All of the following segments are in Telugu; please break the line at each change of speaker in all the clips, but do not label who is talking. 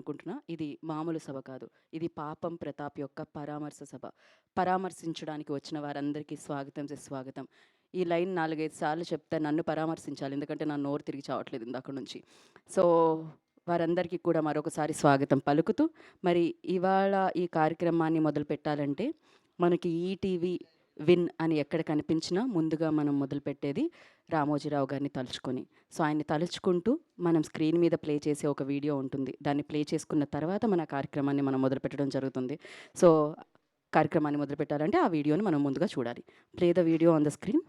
అనుకుంటున్నా. ఇది మామూలు సభ కాదు. ఇది పాపం ప్రతాప్ యొక్క పరామర్శ సభ. పరామర్శించడానికి వచ్చిన వారందరికీ స్వాగతం సుస్వాగతం. ఈ లైన్ 4, 5 సార్లు చెప్తే నన్ను పరామర్శించాలి. ఎందుకంటే నా నోరు తిరిగి చావట్లేదు ఇందాక నుంచి. సో, వారందరికీ కూడా మరొకసారి స్వాగతం పలుకుతూ, మరి ఇవాళ ఈ కార్యక్రమాన్ని మొదలుపెట్టాలంటే మనకి ఈటీవీ విన్ అని ఎక్కడ కనిపించినా ముందుగా మనం మొదలుపెట్టేది రామోజీరావు గారిని తలుచుకొని. సో ఆయన్ని తలుచుకుంటూ మనం స్క్రీన్ మీద ప్లే చేసే ఒక వీడియో ఉంటుంది. దాన్ని ప్లే చేసుకున్న తర్వాత మన కార్యక్రమాన్ని మనం మొదలుపెట్టడం జరుగుతుంది. సో కార్యక్రమాన్ని మొదలుపెట్టాలంటే ఆ వీడియోని మనం ముందుగా చూడాలి. Play the video on the screen.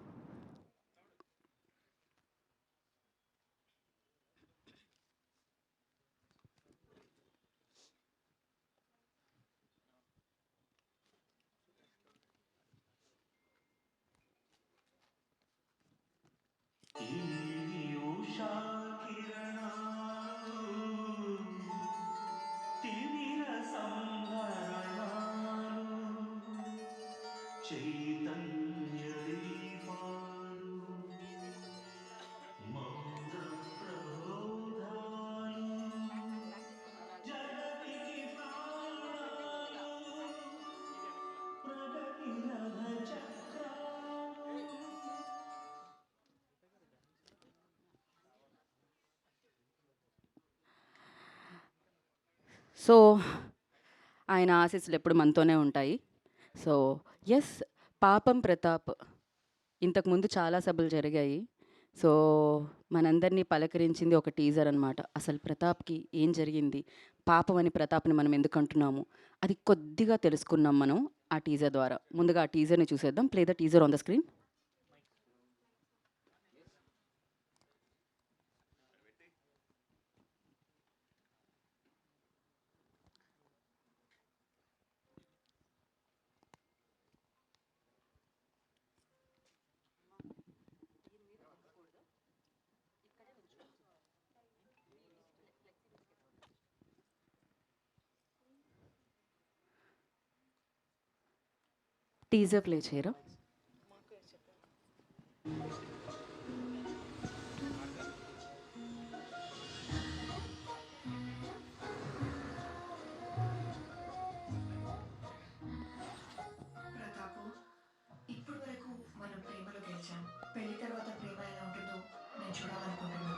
So ఆయన ఆశీస్సులు ఎప్పుడు మనతోనే ఉంటాయి. సో ఎస్, పాపం ప్రతాప్ ఇంతకుముందు చాలా సభలు జరిగాయి. సో మనందరినీ పలకరించింది ఒక టీజర్ అనమాట. అసలు ప్రతాప్కి ఏం జరిగింది, పాపం అని ప్రతాప్ని మనం ఎందుకు అంటున్నాము, అది కొద్దిగా తెలుసుకున్నాం మనం ఆ టీజర్ ద్వారా. ముందుగా ఆ టీజర్ని చూసేద్దాం. Play the teaser on the screen. Teaser play చేయరా?
ప్రతాపు, ఇప్పుడు వరకు మనం ప్రేమలో గెలిచాం. పెళ్లి తర్వాత ప్రేమ ఎలా ఉంటుందో నేను చూడాలనుకుంటున్నాను.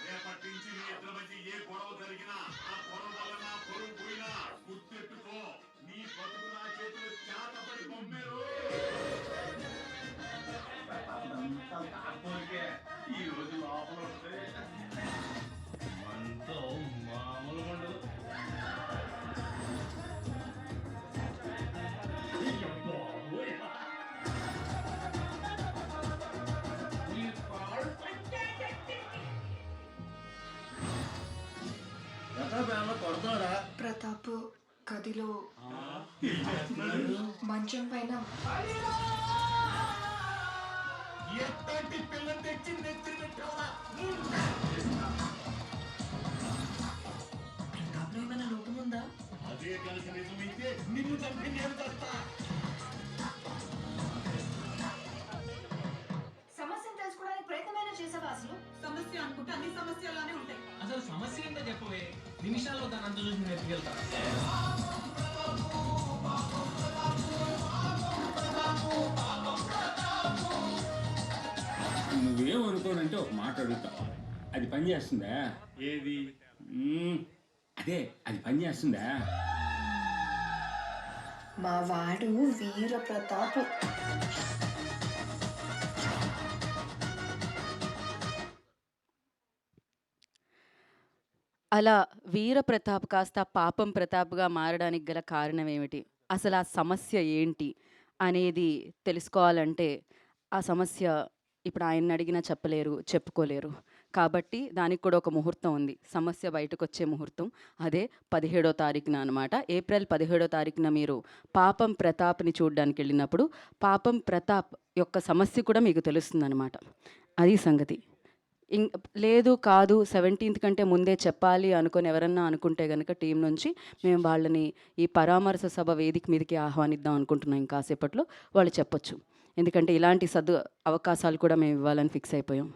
రేపటి నుంచి మీ ఇద్దరి మధ్య ఏ గొడవ జరిగినా, ఆ గొడవ వల్ల నా పొరుగు పోయినా గుర్తెట్టుకో, నీ బతుకు నా చేతులు చేతపడి బొమ్మేరు. ఈ రోజు లోపల వస్తే మనతో మామూలు ఉండదు.
ప్రతాప్ గదిలో మంచం పైన
ఎట్లాంటి పిల్ల తెచ్చి నెత్తి పెట్టావా?
ప్రతాప్లో ఏమైనా లోపం ఉందా?
అదే కలిసి నిజమైతే నిన్ను చంపి నేను చస్తా.
సమస్యను తెలుసుకోవడానికి ప్రయత్నమైనా చేసావా? అసలు
సమస్య అనుకుంటే అన్ని సమస్యలానే ఉంటాయి.
అసలు సమస్య ఏంటో చెప్పవే, నిమిషాల్లో దాని అంత చూసి నెట్టుకెళ్తా.
నువ్వేమనుకోనంటే ఒక మాట అడుగుతా, అది పని చేస్తుందా?
ఏది?
అదే, అది పని చేస్తుందా?
మా వాడు వీర ప్రతాప్.
అలా వీర ప్రతాప్ కాస్త పాపం ప్రతాప్గా మారడానికి గల కారణం ఏమిటి, అసలు ఆ సమస్య ఏంటి అనేది తెలుసుకోవాలంటే ఆ సమస్య ఇప్పుడు ఆయన్ని అడిగినా చెప్పలేరు, చెప్పుకోలేరు. కాబట్టి దానికి కూడా ఒక ముహూర్తం ఉంది, సమస్య బయటకు వచ్చే ముహూర్తం. అదే 17వ తారీఖున అనమాట. ఏప్రిల్ 17వ తారీఖున మీరు పాపం ప్రతాప్ని చూడడానికి వెళ్ళినప్పుడు పాపం ప్రతాప్ యొక్క సమస్య కూడా మీకు తెలుస్తుందన్నమాట. అది సంగతి. లేదు కాదు 17th కంటే ముందే చెప్పాలి అనుకొని ఎవరన్నా అనుకుంటే కనుక టీం నుంచి మేము వాళ్ళని ఈ పరామర్శ సభ వేదిక మీదకి ఆహ్వానిద్దాం అనుకుంటున్నాం. ఇంకాసేపట్లో వాళ్ళు చెప్పొచ్చు. ఎందుకంటే ఇలాంటి అవకాశాలు కూడా మేము ఇవ్వాలని ఫిక్స్ అయిపోయాం.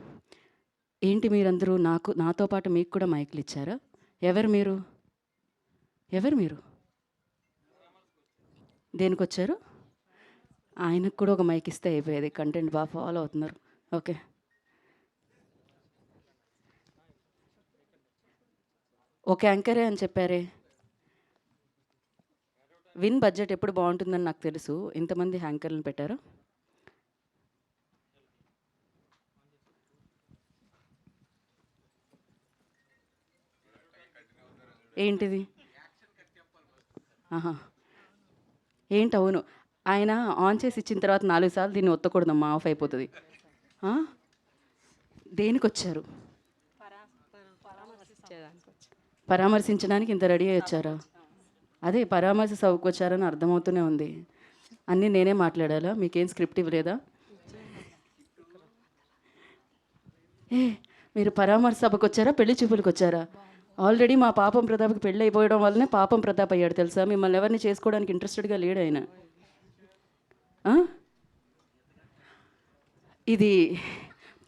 ఏంటి మీరందరూ నాతో పాటు మీకు కూడా మైకులు ఇచ్చారా? ఎవరు మీరు? ఎవరు మీరు? దేనికొచ్చారు? ఆయనకు కూడా ఒక మైక్ ఇస్తే అయిపోయేది. కంటెంట్ బాగా ఫాలో అవుతున్నారు. ఓకే. ఒక యాంకరే అని చెప్పారే. విన్ బడ్జెట్ ఎప్పుడు బాగుంటుందని నాకు తెలుసు. ఇంతమంది యాంకర్లను పెట్టారు. ఏంటిది? ఆహా, ఏంటి? అవును, ఆయన ఆన్ చేసి ఇచ్చిన తర్వాత 4 సార్లు దీన్ని ఒత్తకూడదమ్మా, ఆఫ్ అయిపోతుంది. దేనికి వచ్చారు? పరామర్శించడానికి ఇంత రెడీ అయ్యి వచ్చారా? అదే పరామర్శ సభకు వచ్చారని అర్థమవుతూనే ఉంది. అన్నీ నేనే మాట్లాడాలా? మీకేం స్క్రిప్ట్ ఇవ్వలేదా? మీరు పరామర్శ సభకు వచ్చారా, పెళ్లి చూపులకు వచ్చారా? ఆల్రెడీ మా పాపం ప్రతాప్కి పెళ్ళి అయిపోవడం వల్లనే పాపం ప్రతాప్ అయ్యాడు తెలుసా. మిమ్మల్ని ఎవరిని చేసుకోవడానికి ఇంట్రెస్టెడ్గా లేడు ఆయన. ఇది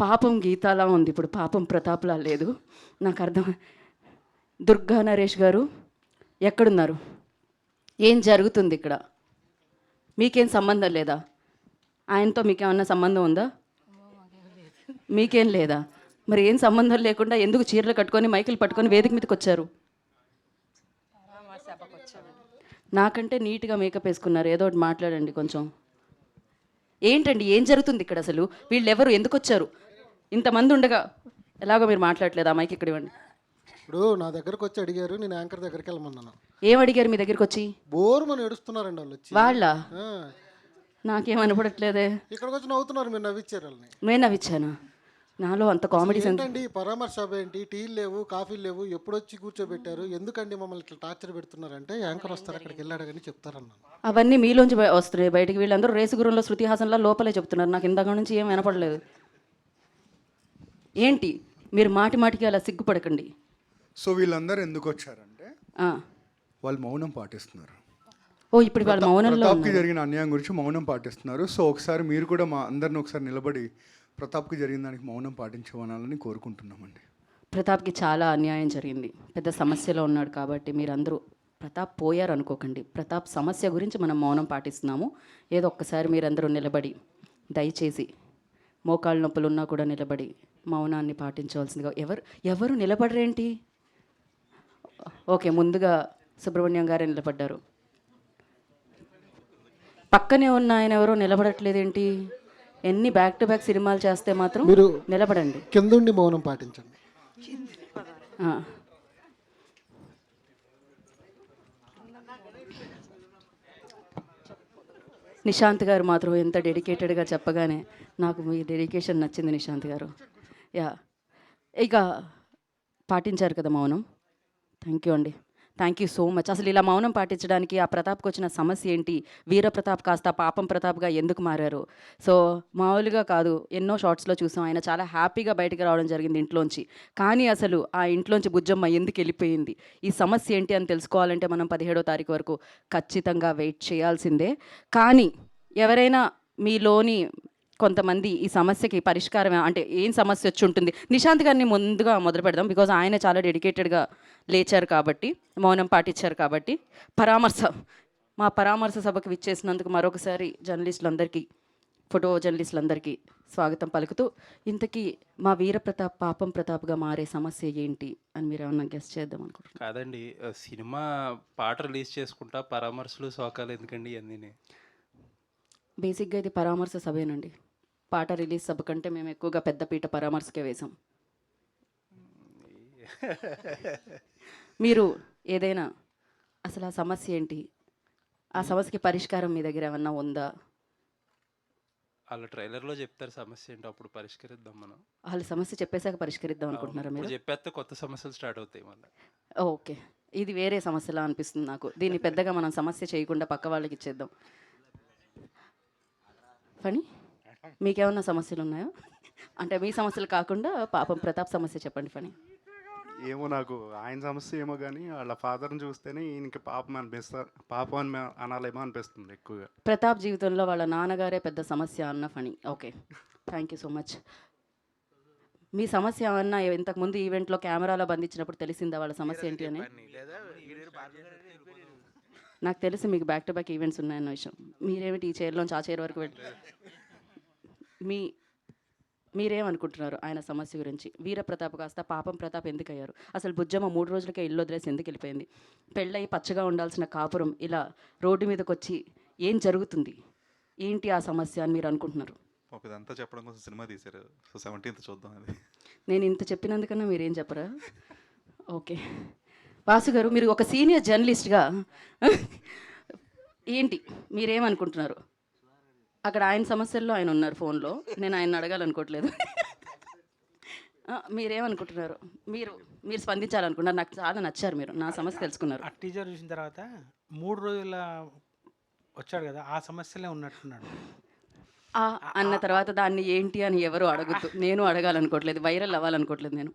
పాపం గీతాలా ఉంది, ఇప్పుడు పాపం ప్రతాప్లా లేదు. నాకు అర్థం. దుర్గా నరేష్ గారు ఎక్కడున్నారు? ఏం జరుగుతుంది ఇక్కడ? మీకేం సంబంధం లేదా? ఆయనతో మీకేమన్నా సంబంధం ఉందా? మీకేం లేదా? మరి ఏం సంబంధం లేకుండా ఎందుకు చీరలు కట్టుకొని మైకులు పట్టుకొని వేదిక మీదకి వచ్చారు? నాకంటే నీట్గా మేకప్ వేసుకున్నారు. ఏదో ఒకటి మాట్లాడండి కొంచెం. ఏంటండి, ఏం జరుగుతుంది ఇక్కడ అసలు? వీళ్ళెవరు, ఎందుకు వచ్చారు? ఇంతమంది ఉండగా ఎలాగో మీరు మాట్లాడలేదు. ఆ మైక్ ఇక్కడ ఇవ్వండి.
ఇప్పుడు నా దగ్గరకు వచ్చి అడిగారు, నేను యాంకర్ దగ్గరికి వెళ్ళమన్నాను.
ఏం అడిగారు మీ దగ్గరికి వచ్చి?
బోర్ మనం ఏడుస్తున్నారండి వాళ్ళు వచ్చి.
వాళ్ళ
ఆ,
నాకేం అనపడట్లేదే.
ఇక్కడికి వచ్చి నవ్వుతున్నారు, మీరు నవ్విచ్చారు వాళ్ళని.
నేను నవ్విచ్చానా? నాలో అంత కామెడీ సెన్స్.
ఏంటండి పరామర్శ సభ ఏంటి? టీలు లేవు, కాఫీలు లేవు, ఎప్పుడు వచ్చి కూర్చోబెట్టారు? ఎందుకండి మమ్మల్ని ఇట్లా టార్చర్ పెడుతున్నారంటే, యాంకర్ వస్తారు అక్కడికి వెళ్ళాడు కానీ చెప్తారన్నాను.
అవన్నీ మీలోంచి వస్తున్నాయి బయటికి. వీళ్ళందరూ రేసు గురంలో శృతి హాసన్లా లోపలే చెప్తున్నారు. నాకు ఇందాక నుంచి ఏం వినపడలేదు. ఏంటి మీరు మాటి మాటికి అలా సిగ్గుపడకండి.
సో వీళ్ళందరూ ఎందుకు వచ్చారంటే
ఆ.
వాళ్ళు మౌనం పాటిస్తున్నారు.
ఓ, ఇప్పుడు వాళ్ళ మౌనంలో
ప్రతాప్కి జరిగిన అన్యాయం గురించి మౌనం పాటిస్తున్నారు. సో ఒకసారి మీరు కూడా మా అందరిని ఒకసారి నిలబడి ప్రతాప్కి జరిగిన దానికి మౌనం పాటించమనాలని కోరుకుంటున్నామండి.
ప్రతాప్కి చాలా అన్యాయం జరిగింది. పెద్ద సమస్యలో ఉన్నాడు కాబట్టి మీరందరూ ప్రతాప్ పోయారు అనుకోకండి. ప్రతాప్ సమస్య గురించి మనం మౌనం పాటిస్తున్నాము. ఏదో ఒక్కసారి మీరందరూ నిలబడి దయచేసి మోకాళ్ళ నొప్పులు ఉన్నా కూడా నిలబడి మౌనాన్ని పాటించవలసిందిగా. ఎవరు నిలబడరేంటి? ఓకే, ముందుగా సుబ్రహ్మణ్యం గారే నిలబడ్డారు. పక్కనే ఉన్న ఆయన ఎవరో నిలబడట్లేదేంటి? ఎన్ని బ్యాక్ టు బ్యాక్ సినిమాలు చేస్తే మాత్రం
మీరు
నిలబడండి.
కిందుండి మౌనం పాటించండి.
నిశాంత్ గారు మాత్రం ఎంత డెడికేటెడ్గా చెప్పగానే నాకు మీ డెడికేషన్ నచ్చింది నిశాంత్ గారు. యా, ఇక పాటించారు కదా మౌనం. థ్యాంక్ యూ అండి, థ్యాంక్ యూ సో మచ్. అసలు ఇలా మౌనం పాటించడానికి ఆ ప్రతాప్కి వచ్చిన సమస్య ఏంటి? వీర ప్రతాప్ కాస్త పాపం ప్రతాప్గా ఎందుకు మారారు? సో మామూలుగా కాదు, ఎన్నో షార్ట్స్లో చూసాం ఆయన చాలా హ్యాపీగా బయటకు రావడం జరిగింది ఇంట్లోంచి. కానీ అసలు ఆ ఇంట్లోంచి బుజ్జమ్మ ఎందుకు వెళ్ళిపోయింది? ఈ సమస్య ఏంటి అని తెలుసుకోవాలంటే మనం 17వ తారీఖు వరకు ఖచ్చితంగా వెయిట్ చేయాల్సిందే. కానీ ఎవరైనా మీలోని కొంతమంది ఈ సమస్యకి పరిష్కారం అంటే ఏం సమస్య వచ్చి ఉంటుంది? నిశాంత్ గారిని ముందుగా మొదలు పెడదాం. బికాజ్ ఆయన చాలా డెడికేటెడ్గా లేచారు కాబట్టి, మౌనం పాటించారు కాబట్టి. మా పరామర్శ సభకు విచ్చేసినందుకు మరొకసారి జర్నలిస్టులందరికీ, ఫోటో జర్నలిస్టులందరికీ స్వాగతం పలుకుతూ, ఇంతకీ మా వీరప్రతాప్ పాపం ప్రతాప్గా మారే సమస్య ఏంటి అని మీరు ఏమన్నా గెస్ట్ చేద్దాం అనుకుంటున్నారు?
కాదండి, సినిమా పాట రిలీజ్ చేసుకుంటా పరామర్శలు శోకాలు ఎందుకండి ఇవన్నీ?
బేసిక్గా ఇది పరామర్శ సభేనండి. పాట రిలీజ్ సభ కంటే మేము ఎక్కువగా పెద్దపీట పరామర్శకే వేసాం. మీరు ఏదైనా అసలు ఆ సమస్య ఏంటి, ఆ సమస్యకి పరిష్కారం మీ దగ్గర ఏమన్నా ఉందా?
వాళ్ళ ట్రైలర్లో చెప్తారు సమస్య ఏంటో, అప్పుడు పరిష్కరిద్దాం మనం.
వాళ్ళ సమస్య చెప్పేశాక పరిష్కరిద్దాం అనుకుంటున్నారా మీరు?
చెప్పేస్తే కొత్త సమస్యలు స్టార్ట్ అవుతాయి మళ్ళీ.
ఓకే, ఇది వేరే సమస్యలా అనిపిస్తుంది నాకు. దీన్ని పెద్దగా మనం సమస్య చేయకుండా పక్క వాళ్ళకి ఇచ్చేద్దాం. ఫణి, మీకేమన్నా సమస్యలు ఉన్నాయా? అంటే మీ సమస్యలు కాకుండా పాపం ప్రతాప్ సమస్య చెప్పండి ఫణి.
ఏమో, నాకు ఆయన సమస్య ఏమో కానీ వాళ్ళ ఫాదర్ని చూస్తేనే ఈయనకి పాపం పాపం అని అనాలేమో అనిపిస్తుంది ఎక్కువగా.
ప్రతాప్ జీవితంలో వాళ్ళ నాన్నగారే పెద్ద సమస్య అన్న Phani. Okay, thank you so much. మీ సమస్య ఏమన్నా ఇంతకుముందు ఈవెంట్‌లో కెమెరాలో బంధించినప్పుడు తెలిసిందా వాళ్ళ సమస్య ఏంటి అని? నాకు తెలుసు మీకు బ్యాక్ టు బ్యాక్ ఈవెంట్స్ ఉన్నాయన్న విషయం. మీరేమిటి ఈ చైర్‌లోంచి ఆ చైర్ వరకు వెళ్ళి మీ మీరేమనుకుంటున్నారు ఆయన సమస్య గురించి? వీరప్రతాప్ కాస్త పాపం ప్రతాప్ ఎందుకయ్యారు? అసలు బుజ్జమ్మ 3 రోజులకే ఇల్లు వదిలేసి ఎందుకెళ్ళిపోయింది? పెళ్ళయి పచ్చగా ఉండాల్సిన కాపురం ఇలా రోడ్డు మీదకొచ్చి ఏం జరుగుతుంది? ఏంటి ఆ సమస్య అని మీరు అనుకుంటున్నారు?
ఒక ఇదంతా చెప్పడం కోసం సినిమా తీశారు. సో 17th చూద్దాం అది.
నేను ఇంత చెప్పినందుకన్నా మీరేం చెప్పరా? ఓకే. వాసు గారు మీరు ఒక సీనియర్ జర్నలిస్ట్‌గా ఏంటి మీరేమనుకుంటున్నారు? అక్కడ ఆయన సమస్యల్లో ఆయన ఉన్నారు ఫోన్‌లో. నేను ఆయన్ని అడగాలనుకోవట్లేదు. మీరేమనుకుంటున్నారు? మీరు స్పందించాలనుకున్నారు. నాకు చాలా నచ్చారు మీరు. నా సమస్య తెలుసుకున్నారు.
ఆ టీజర్ చూసిన తర్వాత 3 రోజుల వచ్చాడు కదా, ఆ సమస్యలే ఉన్నట్టున్నాడు.
అన్న తర్వాత దాన్ని ఏంటి అని ఎవరు అడగొద్దు. నేను అడగాలనుకోవట్లేదు. వైరల్ అవ్వాలనుకోవట్లేదు నేను.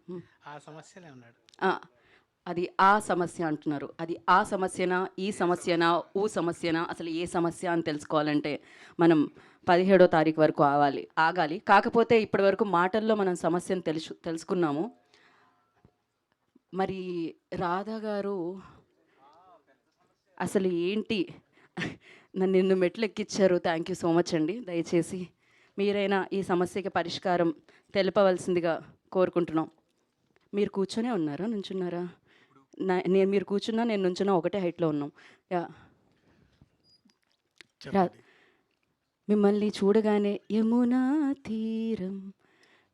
ఆ సమస్యలే ఉన్నాడు.
ఆ! అది ఆ సమస్య అంటున్నారు. అది ఆ సమస్యనా? ఈ సమస్యనా? సమస్యనా? అసలు ఏ సమస్య అని తెలుసుకోవాలంటే మనం 17వ తారీఖు వరకు ఆగాలి. కాకపోతే ఇప్పటి వరకు మాటల్లో మనం సమస్యను తెలుసుకున్నాము. మరి రాధా గారు అసలు ఏంటి? నన్ను ఇన్ని మెట్లు ఎక్కిచ్చారు. థ్యాంక్ యూ సో మచ్ అండి. దయచేసి మీరైనా ఈ సమస్యకి పరిష్కారం తెలపవలసిందిగా కోరుకుంటున్నాం. మీరు కూర్చొనే ఉన్నారా? నుంచున్నారా? మీరు కూర్చున్నా, నేను నుంచున్నా ఒకటే హైట్‌లో ఉన్నాం. యాహ్! మిమ్మల్ని చూడగానే యమునా తీరం.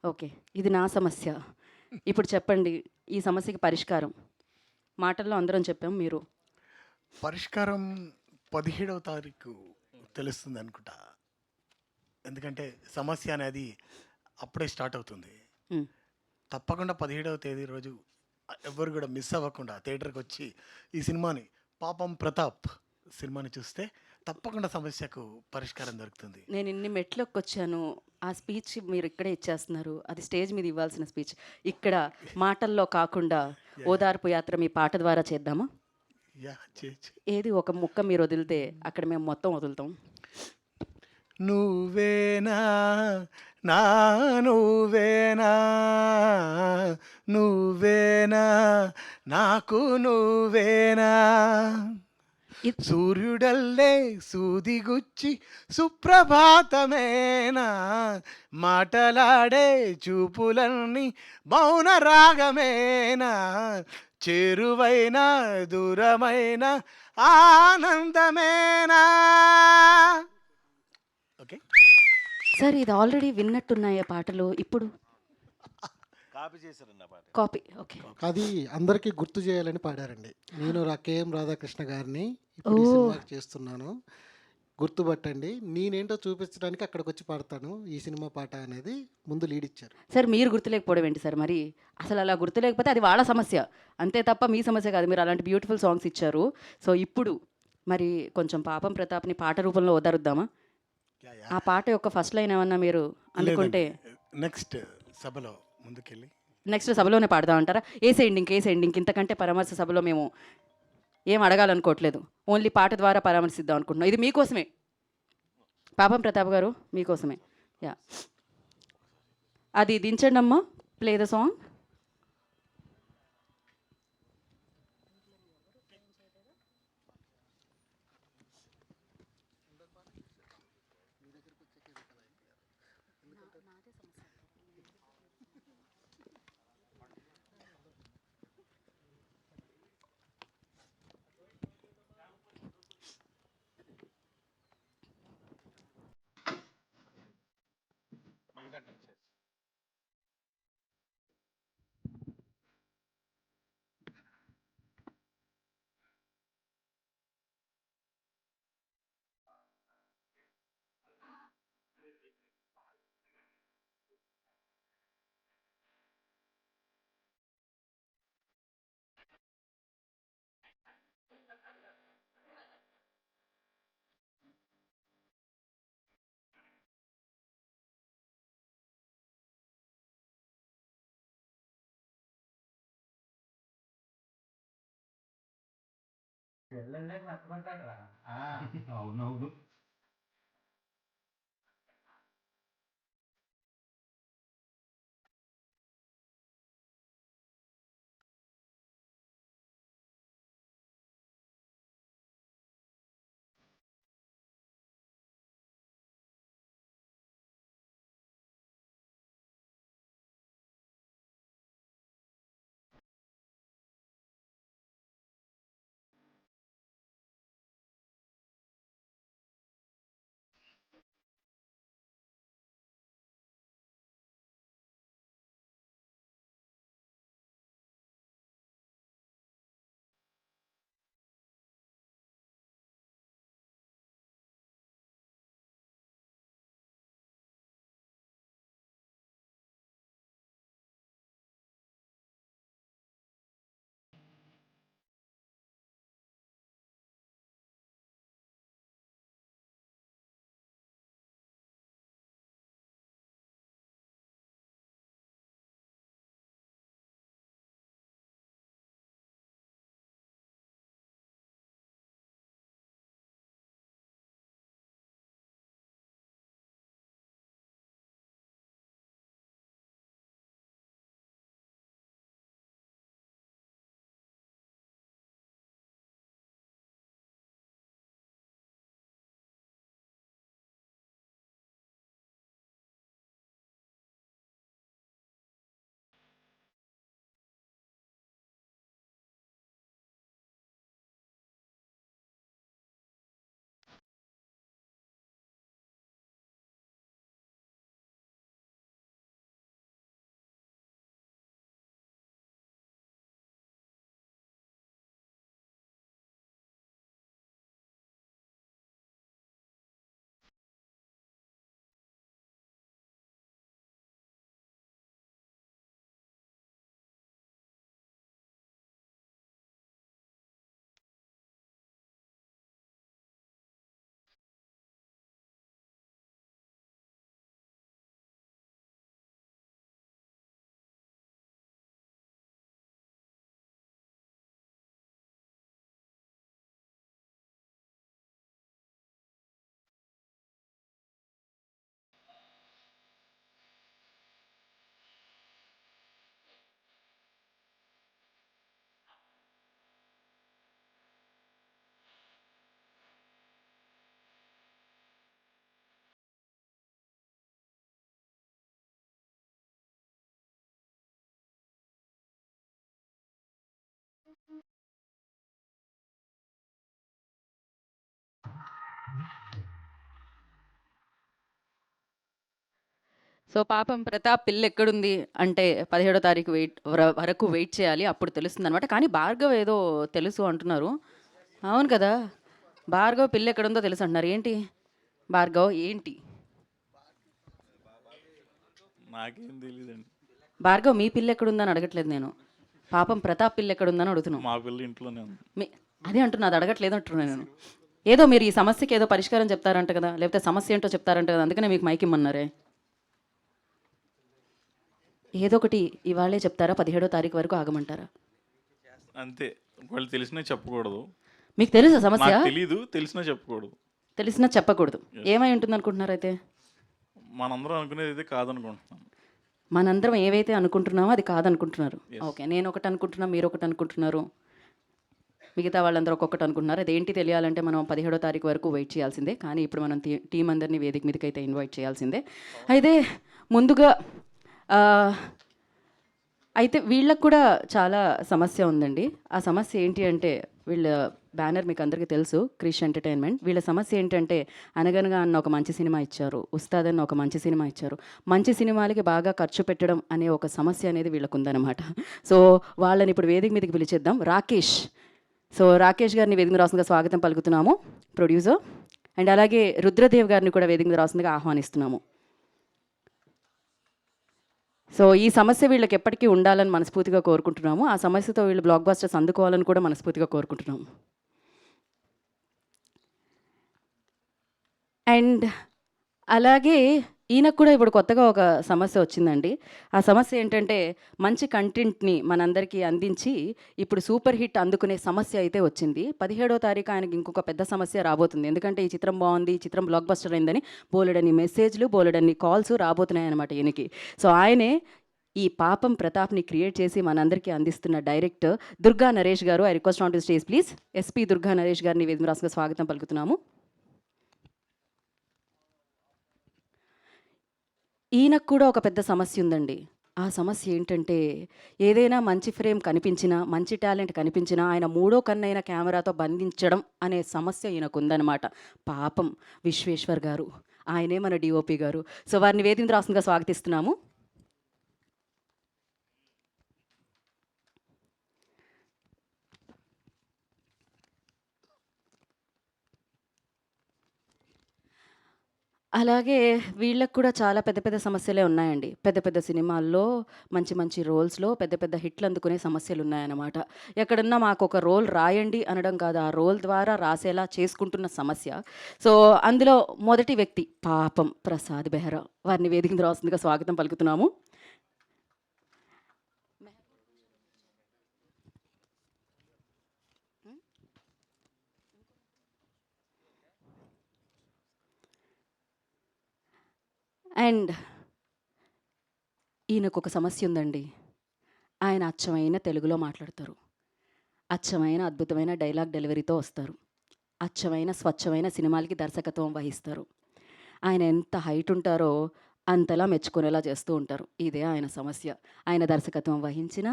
ఓకే. ఇది నా సమస్య. ఇప్పుడు చెప్పండి ఈ సమస్యకి పరిష్కారం. మాటల్లో అందరం చెప్పాం. మీరు
పరిష్కారం 17వ తారీఖు తెలుస్తుంది అనుకుంటా. ఎందుకంటే సమస్య అనేది అప్పుడే స్టార్ట్ అవుతుంది.
హ్మ్.
తప్పకుండా 17వ తేదీ రోజు ఎవ్వరు కూడా మిస్ అవ్వకుండా థియేటర్‌కి వచ్చి ఈ సినిమాని పాపం ప్రతాప్ సినిమాని చూస్తే తప్పకుండా సమస్యకు పరిష్కారం దొరుకుతుంది.
నేను ఇన్ని మెట్లెక్కొచ్చాను. ఆ స్పీచ్ మీరు ఇక్కడే ఇచ్చేస్తున్నారు. అది స్టేజ్ మీద ఇవ్వాల్సిన స్పీచ్. ఇక్కడ మాటల్లో కాకుండా ఓదార్పు యాత్ర మీ పాట ద్వారా చేద్దామా?
చేయొచ్చు.
ఏది ఒక ముక్క మీరు వదిలితే అక్కడ మేము మొత్తం వదులుతాం.
నువ్వేనా నా నువ్వేనా నువ్వేనా నాకు నువ్వేనా సూర్యుడల్లే సూదిగుచ్చి సుప్రభాతమేనా మాటలాడే చూపులన్నీ మౌన రాగమేనా చేరువైన దూరమైన ఆనందమేనా. ఓకే
సార్ ఇది ఆల్రెడీ విన్నట్టున్నాయి ఆ పాటలు. ఇప్పుడు కాపీ. ఓకే.
అది అందరికీ గుర్తు చేయాలని పాడారండి. నేను కేఎం రాధాకృష్ణ గారిని ఇప్పుడు ఈ సినిమాకి చేస్తున్నాను. గుర్తుపట్టండి. నేనేంటో చూపించడానికి అక్కడికి వచ్చి పాడతాను ఈ సినిమా పాట అనేది ముందు లీడ్ ఇచ్చారు.
సార్ మీరు గుర్తులేకపోవడం ఏంటి సార్? మరి అసలు అలా గుర్తులేకపోతే అది వాళ్ళ సమస్య అంతే తప్ప మీ సమస్య కాదు. మీరు అలాంటి బ్యూటిఫుల్ సాంగ్స్ ఇచ్చారు. సో ఇప్పుడు మరి కొంచెం పాపం ప్రతాప్ని పాట రూపంలో ఓదారుద్దామా? ఆ పాట యొక్క ఫస్ట్ లైన్ ఏమన్నా మీరు అనుకుంటే
నెక్స్ట్ సభలో ముందుకెళ్ళి
నెక్స్ట్ సభలోనే పాడదామంటారా? ఏసేయండి ఇంతకంటే పరామర్శ సభలో మేము ఏం అడగాలనుకోవట్లేదు. ఓన్లీ పాట ద్వారా పరామర్శిద్దాం అనుకుంటున్నాం. ఇది మీకోసమే పాపం ప్రతాప్ గారు, మీకోసమే. యా అది దించండి అమ్మా. Play the song.
అవునవును.
సో పాపం ప్రతాప్ పిల్ల ఎక్కడుంది అంటే 17వ తారీఖు వరకు వెయిట్ చేయాలి, అప్పుడు తెలుస్తుంది అనమాట. కానీ భార్గవ్ ఏదో తెలుసు అంటున్నారు. అవును కదా, భార్గవ్ పిల్ల ఎక్కడుందో తెలుసు అంటున్నారు. ఏంటి భార్గవ్ ఏంటి?
నాకేం తెలియదండి.
భార్గవ్ మీ పిల్ల ఎక్కడుందని అడగట్లేదు నేను, పాపం ప్రతాప్ పిల్ల ఎక్కడుందని అడుగుతున్నాను.
మా పిల్ల ఇంట్లోనే ఉంది.
అదే అంటున్నా, అది అడగట్లేదు అంటున్నాను నేను. ఏదో మీరు ఈ సమస్యకి ఏదో పరిష్కారం చెప్తారంట కదా, లేకపోతే సమస్య ఏంటో చెప్తారంట కదా, అందుకనే మీకు మైక్ ఇమ్మన్నారే. ఏదో ఒకటి ఇవాళే చెప్తారా, 17వ తారీఖు వరకు ఆగమంటారా?
అంతే, వాళ్ళు తెలిసినా చెప్పకూడదు.
మీకు తెలుసా సమస్య?
నాకు తెలీదు, తెలిసినా చెప్పకూడదు.
తెలిసినా చెప్పకూడదు. ఏమై ఉంటుంది అనుకుంటున్నారు అయితే?
మనందరం అనుకునేది అయితే కాదనుకుంటున్నాం.
మనందరం ఏవైతే అనుకుంటున్నామో అది కాదనుకుంటున్నారు. ఓకే, నేను ఒకటి అనుకుంటున్నా, మీరు ఒకటి అనుకుంటున్నారు, మిగతా వాళ్ళందరూ ఒక్కొక్కటి అనుకుంటున్నారు. అదేంటి తెలియాలంటే మనం 17వ తారీఖు వరకు వెయిట్ చేయాల్సిందే. కానీ ఇప్పుడు మనం టీం అందరినీ వేదిక మీదకి అయితే ఇన్వైట్ చేయాల్సిందే. అయితే ముందుగా అయితే వీళ్ళకు కూడా చాలా సమస్య ఉందండి. ఆ సమస్య ఏంటి అంటే, వీళ్ళ బ్యానర్ మీకు అందరికీ తెలుసు, క్రిష్ ఎంటర్టైన్మెంట్. వీళ్ళ సమస్య ఏంటంటే, అనగనగా అన్న ఒక మంచి సినిమా ఇచ్చారు, ఉస్తాద్ అన్న ఒక మంచి సినిమా ఇచ్చారు, మంచి సినిమాలకి బాగా ఖర్చు పెట్టడం అనే ఒక సమస్య అనేది వీళ్ళకు ఉందన్నమాట. సో వాళ్ళని ఇప్పుడు వేదిక మీదకి పిలిచేద్దాం. రాకేష్. సో రాకేష్ గారిని వేదిక మీద రాస్తుందిగా స్వాగతం పలుకుతున్నాము, ప్రొడ్యూసర్. అండ్ అలాగే రుద్రదేవ్ గారిని కూడా వేదిక మీద రాస్తుందిగా ఆహ్వానిస్తున్నాము. సో ఈ సమస్య వీళ్ళకి ఎప్పటికీ ఉండాలని మనస్ఫూర్తిగా కోరుకుంటున్నాము. ఆ సమస్యతో వీళ్ళు బ్లాక్ బస్టర్స్ అందుకోవాలని కూడా మనస్ఫూర్తిగా కోరుకుంటున్నాము. అండ్ అలాగే ఈయనకు కూడా ఇప్పుడు కొత్తగా ఒక సమస్య వచ్చిందండి. ఆ సమస్య ఏంటంటే, మంచి కంటెంట్ని మనందరికీ అందించి ఇప్పుడు సూపర్ హిట్ అందుకునే సమస్య అయితే వచ్చింది. 17వ తారీఖు ఆయనకి ఇంకొక పెద్ద సమస్య రాబోతుంది. ఎందుకంటే ఈ చిత్రం బాగుంది, ఈ చిత్రం బ్లాక్ బస్టర్ అయిందని బోలెడన్ని మెసేజ్లు, బోలెడన్ని కాల్స్ రాబోతున్నాయి అనమాట ఈయనకి. సో ఆయనే ఈ పాపం ప్రతాప్ని క్రియేట్ చేసి మనందరికీ అందిస్తున్న డైరెక్టర్ దుర్గా నరేష్ గారు. I request on to stage please. SP Durga Naresh గారిని వేదిక రాసుగా స్వాగతం పలుకుతున్నాము. ఈయనకు కూడా ఒక పెద్ద సమస్య ఉందండి. ఆ సమస్య ఏంటంటే, ఏదైనా మంచి ఫ్రేమ్ కనిపించినా, మంచి టాలెంట్ కనిపించినా ఆయన మూడో కన్నైన కెమెరాతో బంధించడం అనే సమస్య ఈయనకు ఉందన్నమాట. పాపం విశ్వేశ్వర్ గారు, ఆయనే మన డిఓపి గారు. సో వారిని వేదిక రాస్తుందిగా స్వాగతిస్తున్నాము. అలాగే వీళ్ళకి కూడా చాలా పెద్ద పెద్ద సమస్యలే ఉన్నాయండి. పెద్ద పెద్ద సినిమాల్లో మంచి మంచి రోల్స్‌లో పెద్ద పెద్ద హిట్లు అందుకునే సమస్యలు ఉన్నాయన్నమాట. ఎక్కడన్నా మాకొక రోల్ రాయండి అనడం కాదు, ఆ రోల్ ద్వారా రాసేలా చేసుకుంటున్న సమస్య. సో అందులో మొదటి వ్యక్తి పాపం ప్రసాద్ బెహ్రా. వారిని వేదిక మీద రాస్తుందిగా స్వాగతం పలుకుతున్నాము. అండ్ ఈయనకు ఒక సమస్య ఉందండి. ఆయన అచ్చమైన తెలుగులో మాట్లాడతారు, అచ్చమైన అద్భుతమైన డైలాగ్ డెలివరీతో వస్తారు, అచ్చమైన స్వచ్ఛమైన సినిమాలకి దర్శకత్వం వహిస్తారు. ఆయన ఎంత హైట్ ఉంటారో అంతలా మెచ్చుకునేలా చేస్తూ ఉంటారు. ఇదే ఆయన సమస్య. ఆయన దర్శకత్వం వహించినా,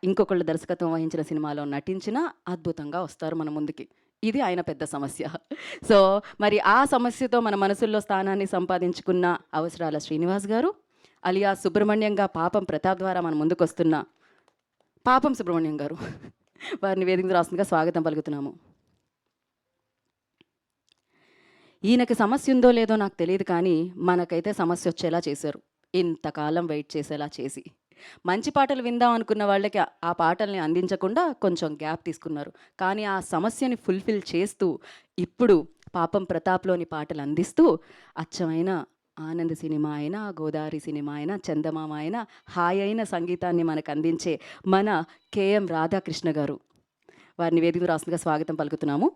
ఇంకొకళ్ళు దర్శకత్వం వహించిన సినిమాలో నటించినా అద్భుతంగా వస్తారు మన ముందుకి. ఇది ఆయన పెద్ద సమస్య. సో మరి ఆ సమస్యతో మన మనసుల్లో స్థానాన్ని సంపాదించుకున్న అవసరాల శ్రీనివాస్ గారు, అలియా సుబ్రహ్మణ్యంగా పాపం ప్రతాప్ ద్వారా మన ముందుకు వస్తున్న పాపం సుబ్రహ్మణ్యం గారు. వారిని వేదిక రాస్తుందిగా స్వాగతం పలుకుతున్నాము. ఈయనకి సమస్య ఉందో లేదో నాకు తెలియదు, కానీ మనకైతే సమస్య వచ్చేలా చేశారు. ఇంతకాలం వెయిట్ చేసేలా చేసి మంచి పాటలు విందాం అనుకున్న వాళ్ళకి ఆ పాటల్ని అందించకుండా కొంచెం గ్యాప్ తీసుకున్నారు. కానీ ఆ సమస్యని ఫుల్ఫిల్ చేస్తూ ఇప్పుడు పాపం ప్రతాప్లోని పాటలు అందిస్తూ అచ్చమైన ఆనంద్ సినిమా అయినా, గోదావరి సినిమా అయినా, చందమామ అయినా హాయ్ అయిన సంగీతాన్ని మనకు అందించే మన కేఎం రాధాకృష్ణ గారు. వారిని వేదిక రాస్తుందిగా స్వాగతం పలుకుతున్నాము.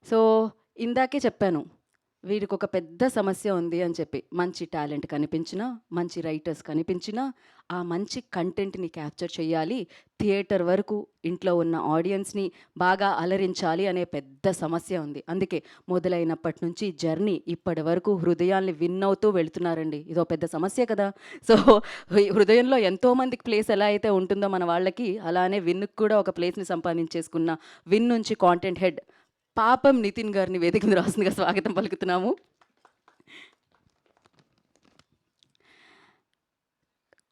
సో ఇందాకే చెప్పాను, వీరికి ఒక పెద్ద సమస్య ఉంది అని చెప్పి. మంచి టాలెంట్ కనిపించినా, మంచి రైటర్స్ కనిపించినా, ఆ మంచి కంటెంట్ని క్యాప్చర్ చేయాలి, థియేటర్ వరకు ఇంట్లో ఉన్న ఆడియన్స్ని బాగా అలరించాలి అనే పెద్ద సమస్య ఉంది. అందుకే మొదలైనప్పటి నుంచి జర్నీ ఇప్పటి వరకు హృదయాల్ని విన్ అవుతూ వెళుతున్నారండి. ఇదో పెద్ద సమస్య కదా. సో హృదయంలో ఎంతోమందికి ప్లేస్ ఎలా అయితే ఉంటుందో మన వాళ్ళకి, అలానే విన్కి కూడా ఒక ప్లేస్ని సంపాదించేసుకున్న విన్ నుంచి కాంటెంట్ హెడ్ పాపం నితిన్ గారిని వేదిక మీద రాస్తుందిగా స్వాగతం పలుకుతున్నాము.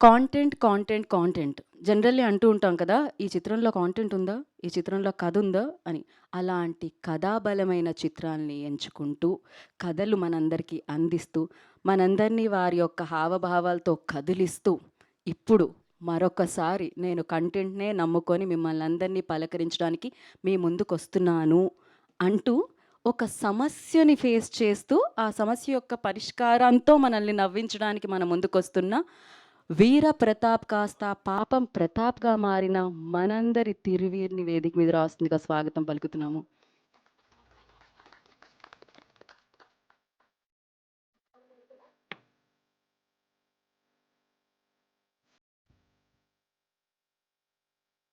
కాంటెంట్ జనరల్లీ అంటూ ఉంటాం కదా, ఈ చిత్రంలో కాంటెంట్ ఉందా, ఈ చిత్రంలో కథ ఉందా అని. అలాంటి కథాబలమైన చిత్రాల్ని ఎంచుకుంటూ కథలు మనందరికీ అందిస్తూ మనందరినీ వారి యొక్క హావభావాలతో కదిలిస్తూ ఇప్పుడు మరొకసారి నేను కంటెంట్నే నమ్ముకొని మిమ్మల్ని అందరినీ పలకరించడానికి మీ ముందుకు వస్తున్నాను అంటూ ఒక సమస్యని ఫేస్ చేస్తూ ఆ సమస్య యొక్క పరిష్కారంతో మనల్ని నవ్వించడానికి మన ముందుకొస్తున్న వీర ప్రతాప్ కాస్త పాపం ప్రతాప్గా మారిన మనందరి తిరువీరిని వేదిక మీద రాస్తుందిగా స్వాగతం పలుకుతున్నాము.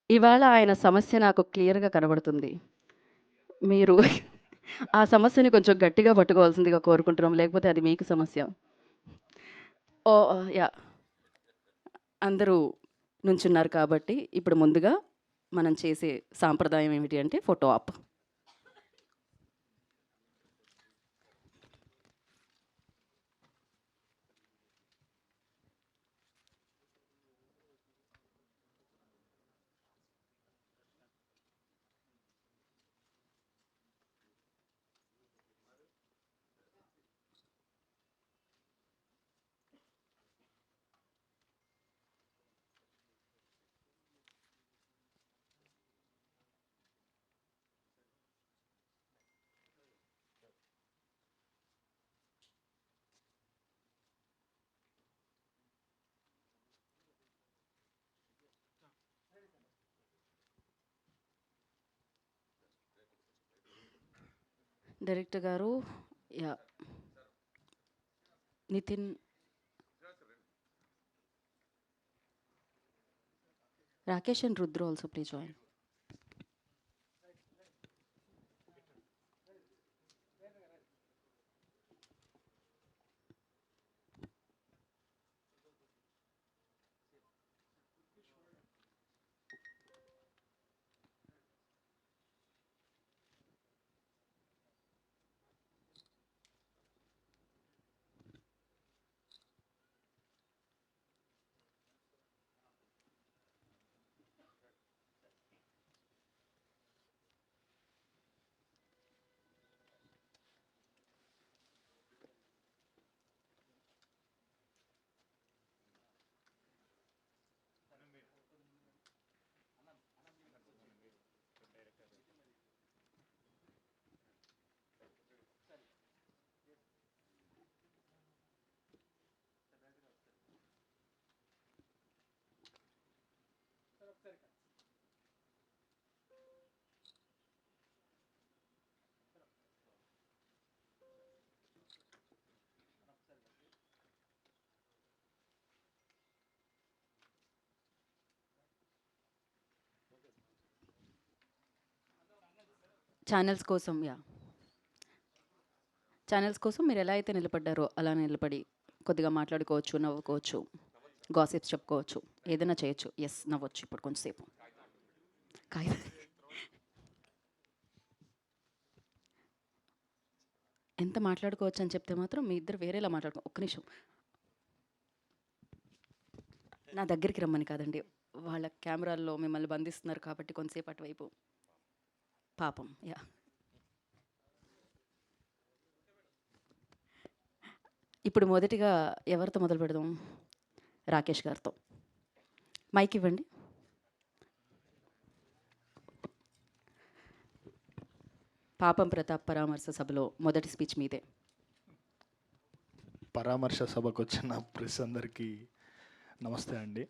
ఇవాళ ఆయన సమస్య నాకు క్లియర్గా కనబడుతుంది. మీరు ఆ సమస్యని కొంచెం గట్టిగా పట్టుకోవాల్సిందిగా కోరుకుంటున్నాం, లేకపోతే అది మీకు సమస్య. ఓ యా, అందరూ నుంచున్నారు కాబట్టి ఇప్పుడు ముందుగా మనం చేసే సాంప్రదాయం ఏమిటి అంటే ఫోటో ఆప్. డైరెక్టర్ గారు, yeah, Nitin, Rakesh and Rudra also please join. Channels కోసం, యా, ఛానల్స్ కోసం మీరు ఎలా అయితే నిలబడ్డారో అలా నిలబడి కొద్దిగా మాట్లాడుకోవచ్చు, నవ్వుకోవచ్చు, గాసిప్స్ చెప్పుకోవచ్చు, ఏదైనా చేయొచ్చు. ఎస్, నవ్వచ్చు ఇప్పుడు కొంచెంసేపు. ఎంత మాట్లాడుకోవచ్చు అని చెప్తే మాత్రం మీ ఇద్దరు వేరేలా మాట్లాడుకో. ఒక్క నిమిషం, నా దగ్గరికి రమ్మని కాదండి, వాళ్ళ కెమెరాల్లో మిమ్మల్ని బంధిస్తున్నారు కాబట్టి కొంతసేపు అటువైపు. పాపం, యా. ఇప్పుడు మొదటిగా ఎవరితో మొదలు పెడదాం? రాకేష్ గారితో. మైక్ ఇవ్వండి. పాపం ప్రతాప్ పరామర్శ సభలో మొదటి స్పీచ్ మీదే.
పరామర్శ సభకు వచ్చిన ప్రెస్ అందరికీ నమస్తే అండి.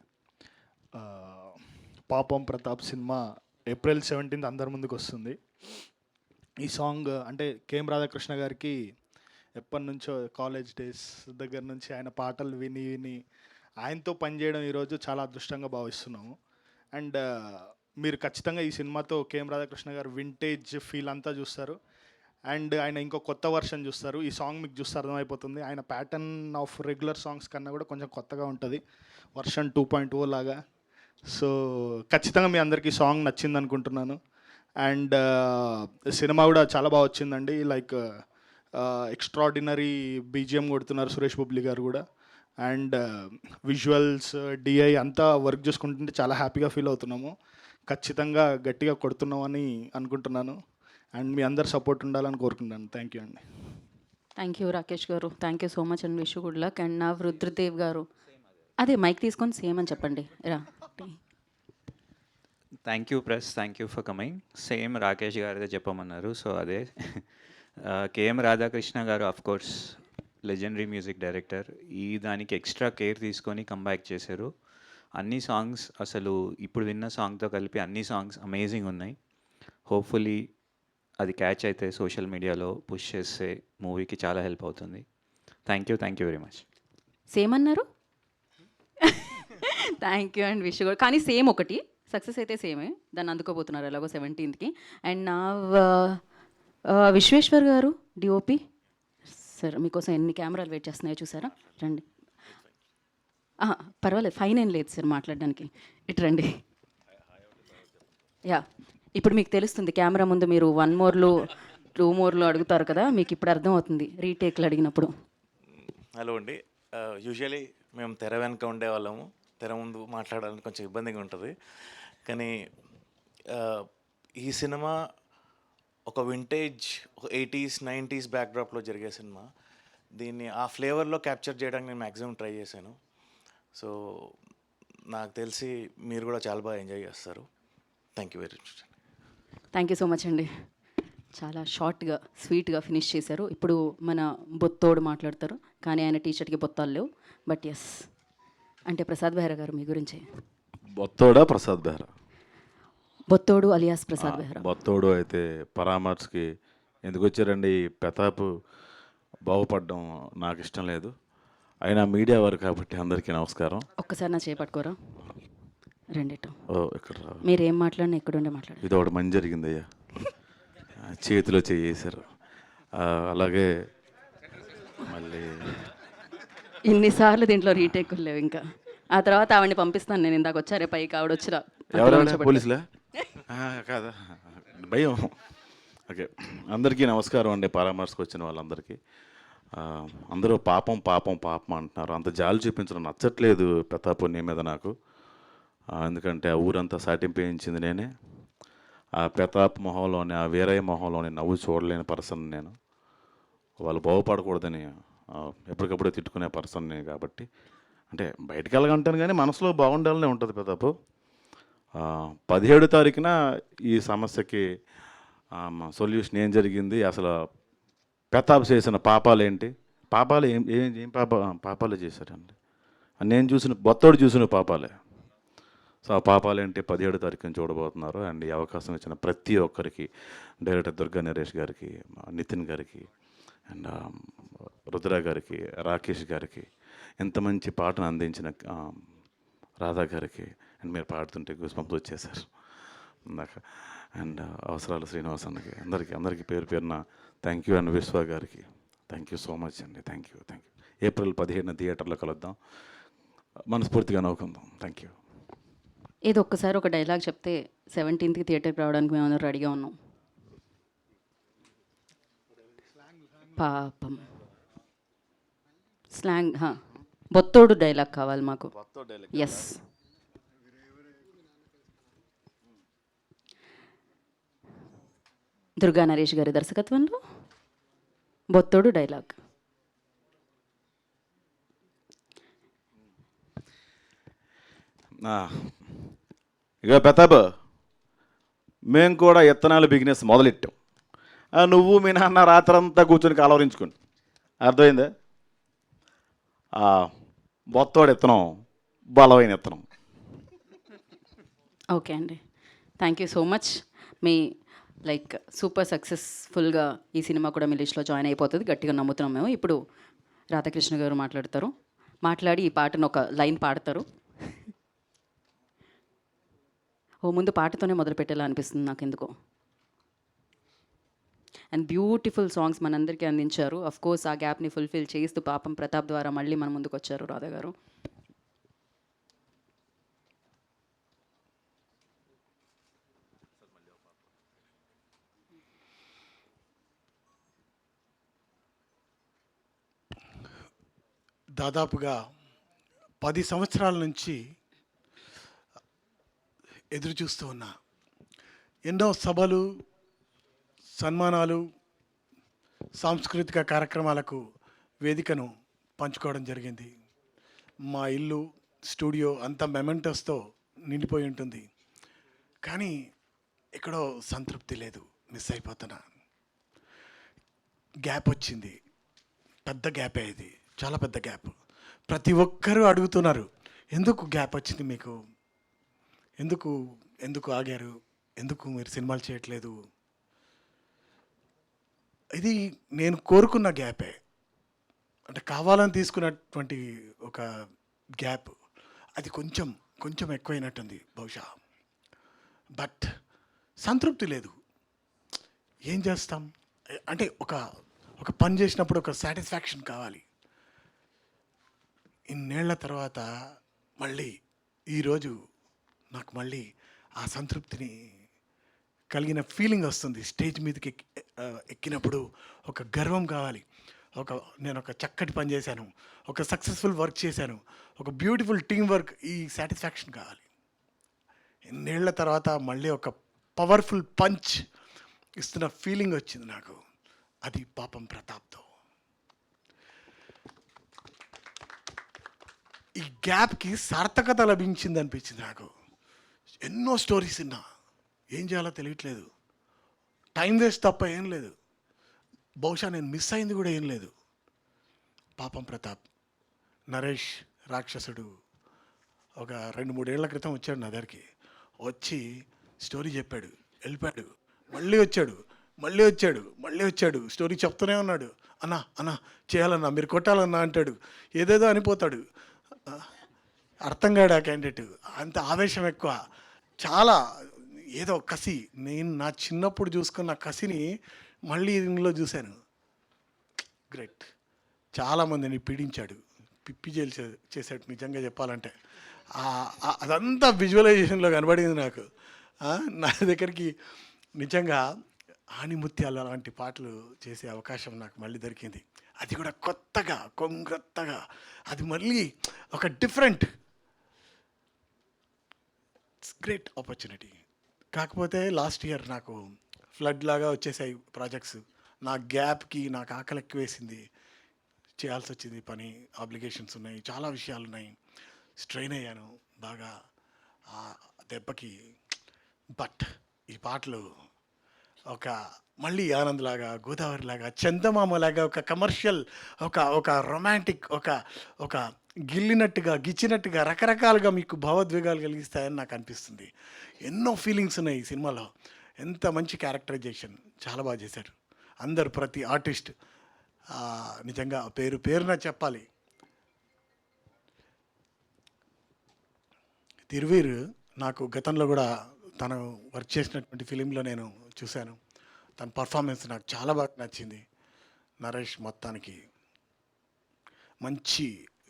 పాపం ప్రతాప్ సినిమా ఏప్రిల్ 17 అందరి ముందుకు వస్తుంది. ఈ సాంగ్ అంటే కేఎం రాధాకృష్ణ గారికి ఎప్పటి నుంచో కాలేజ్ డేస్ దగ్గర నుంచి ఆయన పాటలు విని విని ఆయనతో పనిచేయడం ఈరోజు చాలా అదృష్టంగా భావిస్తున్నాము. అండ్ మీరు ఖచ్చితంగా ఈ సినిమాతో కేఎం రాధాకృష్ణ గారు వింటేజ్ ఫీల్ అంతా చూస్తారు. అండ్ ఆయన ఇంకో కొత్త వర్షన్ చూస్తారు. ఈ సాంగ్ మీకు చూస్తే అర్థమైపోతుంది. ఆయన ప్యాటర్న్ ఆఫ్ రెగ్యులర్ సాంగ్స్ కన్నా కూడా కొంచెం కొత్తగా ఉంటుంది, వర్షన్ 2.0 లాగా. సో ఖచ్చితంగా మీ అందరికీ సాంగ్ నచ్చింది అనుకుంటున్నాను. అండ్ సినిమా కూడా చాలా బాగా వచ్చిందండి. లైక్ ఎక్స్ట్రాడినరీ బీజిఎం కొడుతున్నారు సురేష్ బొబ్లీ గారు కూడా. అండ్ విజువల్స్, డిఐ అంతా వర్క్ చేసుకుంటుంటే చాలా హ్యాపీగా ఫీల్ అవుతున్నాము. ఖచ్చితంగా గట్టిగా కొడుతున్నామని అనుకుంటున్నాను. అండ్ మీ అందరు సపోర్ట్ ఉండాలని కోరుకుంటున్నాను. థ్యాంక్ యూ అండి.
థ్యాంక్ యూ రాకేష్ గారు, thank you so much and wish good luck. And నా రుద్రదేవ్ గారు, అదే మైక్ తీసుకొని సేమ్ అని చెప్పండి. రా.
Thank you press, thank you for coming. Same Rakesh గారిదే చెప్పమన్నారు, సో అదే. కేఎం రాధాకృష్ణ గారు of course legendary music director. ఈ దానికి ఎక్స్ట్రా కేర్ తీసుకొని కంబ్యాక్ చేశారు. అన్ని సాంగ్స్ అసలు ఇప్పుడు విన్న సాంగ్తో కలిపి అన్ని సాంగ్స్ అమేజింగ్ ఉన్నాయి. హోప్ఫుల్లీ అది క్యాచ్ అయితే సోషల్ మీడియాలో పుష్ చేస్తే మూవీకి చాలా హెల్ప్ అవుతుంది. Thank you very much.
Same అన్నారు. థ్యాంక్ యూ అండ్ విష్ కూడా, కానీ సేమ్ ఒకటి సక్సెస్ అయితే సేమే, దాన్ని అందుకోబోతున్నారు ఎలాగో 17th. అండ్ నా విశ్వేశ్వర్ గారు డిఓపి సార్, మీకోసం ఎన్ని కెమెరాలు వెయిట్ చేస్తున్నాయో చూసారా? రండి. పర్వాలేదు, ఫైన్ ఏం లేదు సార్ మాట్లాడడానికి. ఇటు రండి. యా, ఇప్పుడు మీకు తెలుస్తుంది కెమెరా ముందు మీరు 1 మోర్లు 2 మోర్లు అడుగుతారు కదా, మీకు ఇప్పుడు అర్థమవుతుంది రీటేక్లు అడిగినప్పుడు.
హలో అండి. యూజువలీ మేము తెర వెనక ఉండేవాళ్ళము, తెర ముందు మాట్లాడాలని కొంచెం ఇబ్బందిగా ఉంటుంది. కానీ ఈ సినిమా ఒక వింటేజ్, ఒక 80s 90s బ్యాక్డ్రాప్లో జరిగే సినిమా. దీన్ని ఆ ఫ్లేవర్లో క్యాప్చర్ చేయడానికి నేను మ్యాక్సిమం ట్రై చేశాను. సో నాకు తెలిసి మీరు కూడా చాలా బాగా ఎంజాయ్ చేస్తారు. Thank you very much.
Thank you so much అండి. చాలా షార్ట్గా స్వీట్గా ఫినిష్ చేశారు. ఇప్పుడు మన బొత్తోడు మాట్లాడతారు, కానీ ఆయన టీషర్ట్కి బొత్తాలు లేవు. బట్ ఎస్, అంటే ప్రసాద్ బెహ్రా గారు మీ గురించి.
బొత్తోడా ప్రసాద్ బెహ్రా?
బొత్తోడు అలియాస్ ప్రసాద్ బెహ్రా.
బొత్తోడు అయితే పరామర్శకి ఎందుకు వచ్చారండి? ప్రతాప్ బాగుపడడం నాకు ఇష్టం లేదు. అయినా మీడియా వారు కాబట్టి అందరికీ నమస్కారం.
ఒక్కసారి నా చేపట్టుకోరా, రెండిటం.
ఓ ఇక్కడ
మీరు ఏం మాట్లాడినా ఎక్కడుండే మాట్లాడారు.
ఇది ఒకటి మంచి జరిగిందయ్యా, చేతిలో చేసారు. అలాగే మళ్ళీ
ఇన్నిసార్లు దీంట్లో రీటేకులు లేవు. ఇంకా ఆ తర్వాత ఆవిడని పంపిస్తాను నేను. ఇందాక వచ్చారే పైకి, ఆవిడ వచ్చిరా.
ఎవరైనా పోలీసులే కాదా? భయం. ఓకే, అందరికీ నమస్కారం అండి. పరామర్శకు వచ్చిన వాళ్ళందరికీ. అందరూ పాపం పాపం పాపం అంటున్నారు. అంత జాలి చూపించడం నచ్చట్లేదు ప్రతాప్ నీ మీద నాకు. ఎందుకంటే ఆ ఊరంతా సాటింపేయించింది నేనే. ఆ ప్రతాప్ మొహంలోని, ఆ వీరయ్య మొహంలోని నవ్వు చూడలేని పర్సన్ నేను. వాళ్ళు బాగుపడకూడదని ఎప్పటికప్పుడే తిట్టుకునే పర్సన్ని కాబట్టి, అంటే బయటకు వెళ్ళగంటాను కానీ మనసులో బాగుండాలనే ఉంటుంది ప్రతాప్. 17వ తారీఖున ఈ సమస్యకి సొల్యూషన్ ఏం జరిగింది, అసలు ప్రతాప్ చేసిన పాపాలు ఏంటి, పాపాలు ఏం పాపాలు చేశారండి. నేను చూసిన బొత్తోడు చూసిన పాపాలే. సో ఆ పాపాలు ఏంటి 17వ తారీఖున చూడబోతున్నారు. అండ్ ఈ అవకాశం ఇచ్చిన ప్రతి ఒక్కరికి, డైరెక్టర్ దుర్గా నరేష్ గారికి, నితిన్ గారికి, అండ్ రుద్ర గారికి, రాకేష్ గారికి, ఎంత మంచి పాటను అందించిన రాధా గారికి, అండ్ మీరు పాడుతుంటే గూస్బంప్స్ వచ్చేసారు ఇందాక. అండ్ అవసరాలు శ్రీనివాసన్కి, అందరికీ పేరు పేరున థ్యాంక్ యూ. అండ్ విశ్వ గారికి థ్యాంక్ యూ సో మచ్ అండి. Thank you. ఏప్రిల్ 15న థియేటర్లో కలుద్దాం, మనస్ఫూర్తిగా నవ్వుకుందాం. Thank you.
ఏదో ఒక్కసారి ఒక డైలాగ్ చెప్తే 17th థియేటర్కి రావడానికి మేము అందరూ రెడీగా ఉన్నాం. పాపం స్లాంగ్, బొత్తోడు డైలాగ్ కావాలి మాకు. ఎస్, దుర్గా నరేష్ గారి దర్శకత్వంలో బొత్తోడు డైలాగ్.
ఇక ప్రతాప్, మేము కూడా ఇత్తనాలు బిజినెస్ మొదలెట్టాం. నువ్వు మీ నాన్న రాత్రంతా కూర్చొని కలవరించుకోండి, అర్థమైందా? బొత్తోడు ఇత్తనం బలమైన ఇత్తనం.
ఓకే అండి, thank you so much. Me like super సక్సెస్ఫుల్గా ఈ సినిమా కూడా మీ లిస్ట్లో జాయిన్ అయిపోతుంది, గట్టిగా నమ్ముతున్నాం మేము. ఇప్పుడు రాధాకృష్ణ గారు మాట్లాడి ఈ పాటను ఒక లైన్ పాడతారు. ముందు పాటతోనే మొదలు పెట్టేలా అనిపిస్తుంది నాకు ఎందుకో. అండ్ బ్యూటిఫుల్ సాంగ్స్ మనందరికీ అందించారు. అఫ్ కోర్స్ ఆ గ్యాప్ని ఫుల్ఫిల్ చేస్తూ పాపం ప్రతాప్ ద్వారా మళ్ళీ మన ముందుకు వచ్చారు రాధా గారు.
దాదాపుగా 10 సంవత్సరాల నుంచి ఎదురు చూస్తూ ఉన్నా. ఎన్నో సభలు, సన్మానాలు, సాంస్కృతిక కార్యక్రమాలకు వేదికను పంచుకోవడం జరిగింది. మా ఇల్లు, స్టూడియో అంతా మెమెంటోస్తో నిండిపోయి ఉంటుంది. కానీ ఎక్కడో సంతృప్తి లేదు, మిస్ అయిపోతున్నా. గ్యాప్ వచ్చింది, పెద్ద గ్యాపే ఇది, చాలా పెద్ద గ్యాప్. ప్రతి ఒక్కరూ అడుగుతున్నారు, ఎందుకు గ్యాప్ వచ్చింది మీకు, ఎందుకు ఆగారు, ఎందుకు మీరు సినిమాలు చేయట్లేదు. ఇది నేను కోరుకున్న గ్యాపే, అంటే కావాలని తీసుకున్నటువంటి ఒక గ్యాప్. అది కొంచెం ఎక్కువైనట్టుంది బహుశా. బట్ సంతృప్తి లేదు. ఏం చేస్తాం అంటే ఒక పని చేసినప్పుడు ఒక సాటిస్ఫాక్షన్ కావాలి. ఇన్నేళ్ల తర్వాత మళ్ళీ ఈరోజు నాకు మళ్ళీ ఆ సంతృప్తిని కలిగిన ఫీలింగ్ వస్తుంది. స్టేజ్ మీదకి ఎక్కినప్పుడు ఒక గర్వం కావాలి. నేను ఒక చక్కటి పని చేశాను, ఒక సక్సెస్ఫుల్ వర్క్ చేశాను, ఒక బ్యూటిఫుల్ టీం వర్క్, ఈ సాటిస్ఫాక్షన్ కావాలి. ఇన్నేళ్ల తర్వాత మళ్ళీ ఒక పవర్ఫుల్ పంచ్ ఇస్తున్న ఫీలింగ్ వచ్చింది నాకు. అది పాపం ప్రతాప్తో. ఈ గ్యాప్కి సార్థకత లభించింది అనిపించింది నాకు. ఎన్నో స్టోరీస్ విన్నా, ఏం చేయాలో తెలియట్లేదు. టైం వేస్ట్ తప్ప ఏం లేదు. బహుశా నేను మిస్ అయింది కూడా ఏం లేదు. పాపం ప్రతాప్, నరేష్ రాక్షసుడు ఒక 2-3 ఏళ్ల క్రితం వచ్చాడు నా దగ్గరికి. వచ్చి స్టోరీ చెప్పాడు, వెళ్ళిపోయాడు. మళ్ళీ వచ్చాడు, స్టోరీ చెప్తూనే ఉన్నాడు. అన్నా చేయాలన్నా, మీరు కొట్టాలన్నా అంటాడు. ఏదేదో అనిపోతాడు. అర్థం కాడు ఆ క్యాండిడేట్. అంత ఆవేశం ఎక్కువ, చాలా ఏదో కసి. నేను నా చిన్నప్పుడు చూసుకున్న కసిని మళ్ళీ ఇందులో చూశాను. గ్రేట్. చాలామందిని పీడించాడు, పిప్పి చేశాడు నిజంగా చెప్పాలంటే. అదంతా విజువలైజేషన్లో కనబడింది నాకు. నా దగ్గరికి నిజంగా ఆణిముత్యాలు అలాంటి పాటలు చేసే అవకాశం నాకు మళ్ళీ దొరికింది. అది కూడా కొత్తగా, కొంగ్రత్తగా, అది మళ్ళీ ఒక డిఫరెంట్, గ్రేట్ ఆపర్చునిటీ. కాకపోతే లాస్ట్ ఇయర్ నాకు ఫ్లడ్ లాగా వచ్చేసాయి ప్రాజెక్ట్స్. నా గ్యాప్కి నాకు ఆకలి ఎక్కువ వేసింది. చేయాల్సి వచ్చింది పని, ఆబ్లిగేషన్స్ ఉన్నాయి, చాలా విషయాలు ఉన్నాయి. స్ట్రెయిన్ అయ్యాను బాగా ఆ దెబ్బకి. బట్ ఈ పాటలు ఒక మళ్ళీ ఆనంద్లాగా, గోదావరిలాగా, చందమామలాగా, ఒక కమర్షియల్, ఒక రొమాంటిక్, ఒక గిల్లినట్టుగా, గిచ్చినట్టుగా, రకరకాలుగా మీకు భావోద్వేగాలు కలిగిస్తాయని నాకు అనిపిస్తుంది. ఎన్నో ఫీలింగ్స్ ఉన్నాయి ఈ సినిమాలో. ఎంత మంచి క్యారెక్టరైజేషన్, చాలా బాగా చేశారు అందరు, ప్రతి ఆర్టిస్ట్. నిజంగా పేరున చెప్పాలి. తిరువీర్ నాకు గతంలో కూడా తను వర్క్ చేసినటువంటి ఫిలింలో నేను చూశాను. తన పర్ఫార్మెన్స్ నాకు చాలా బాగా నచ్చింది. నరేష్ మొత్తానికి మంచి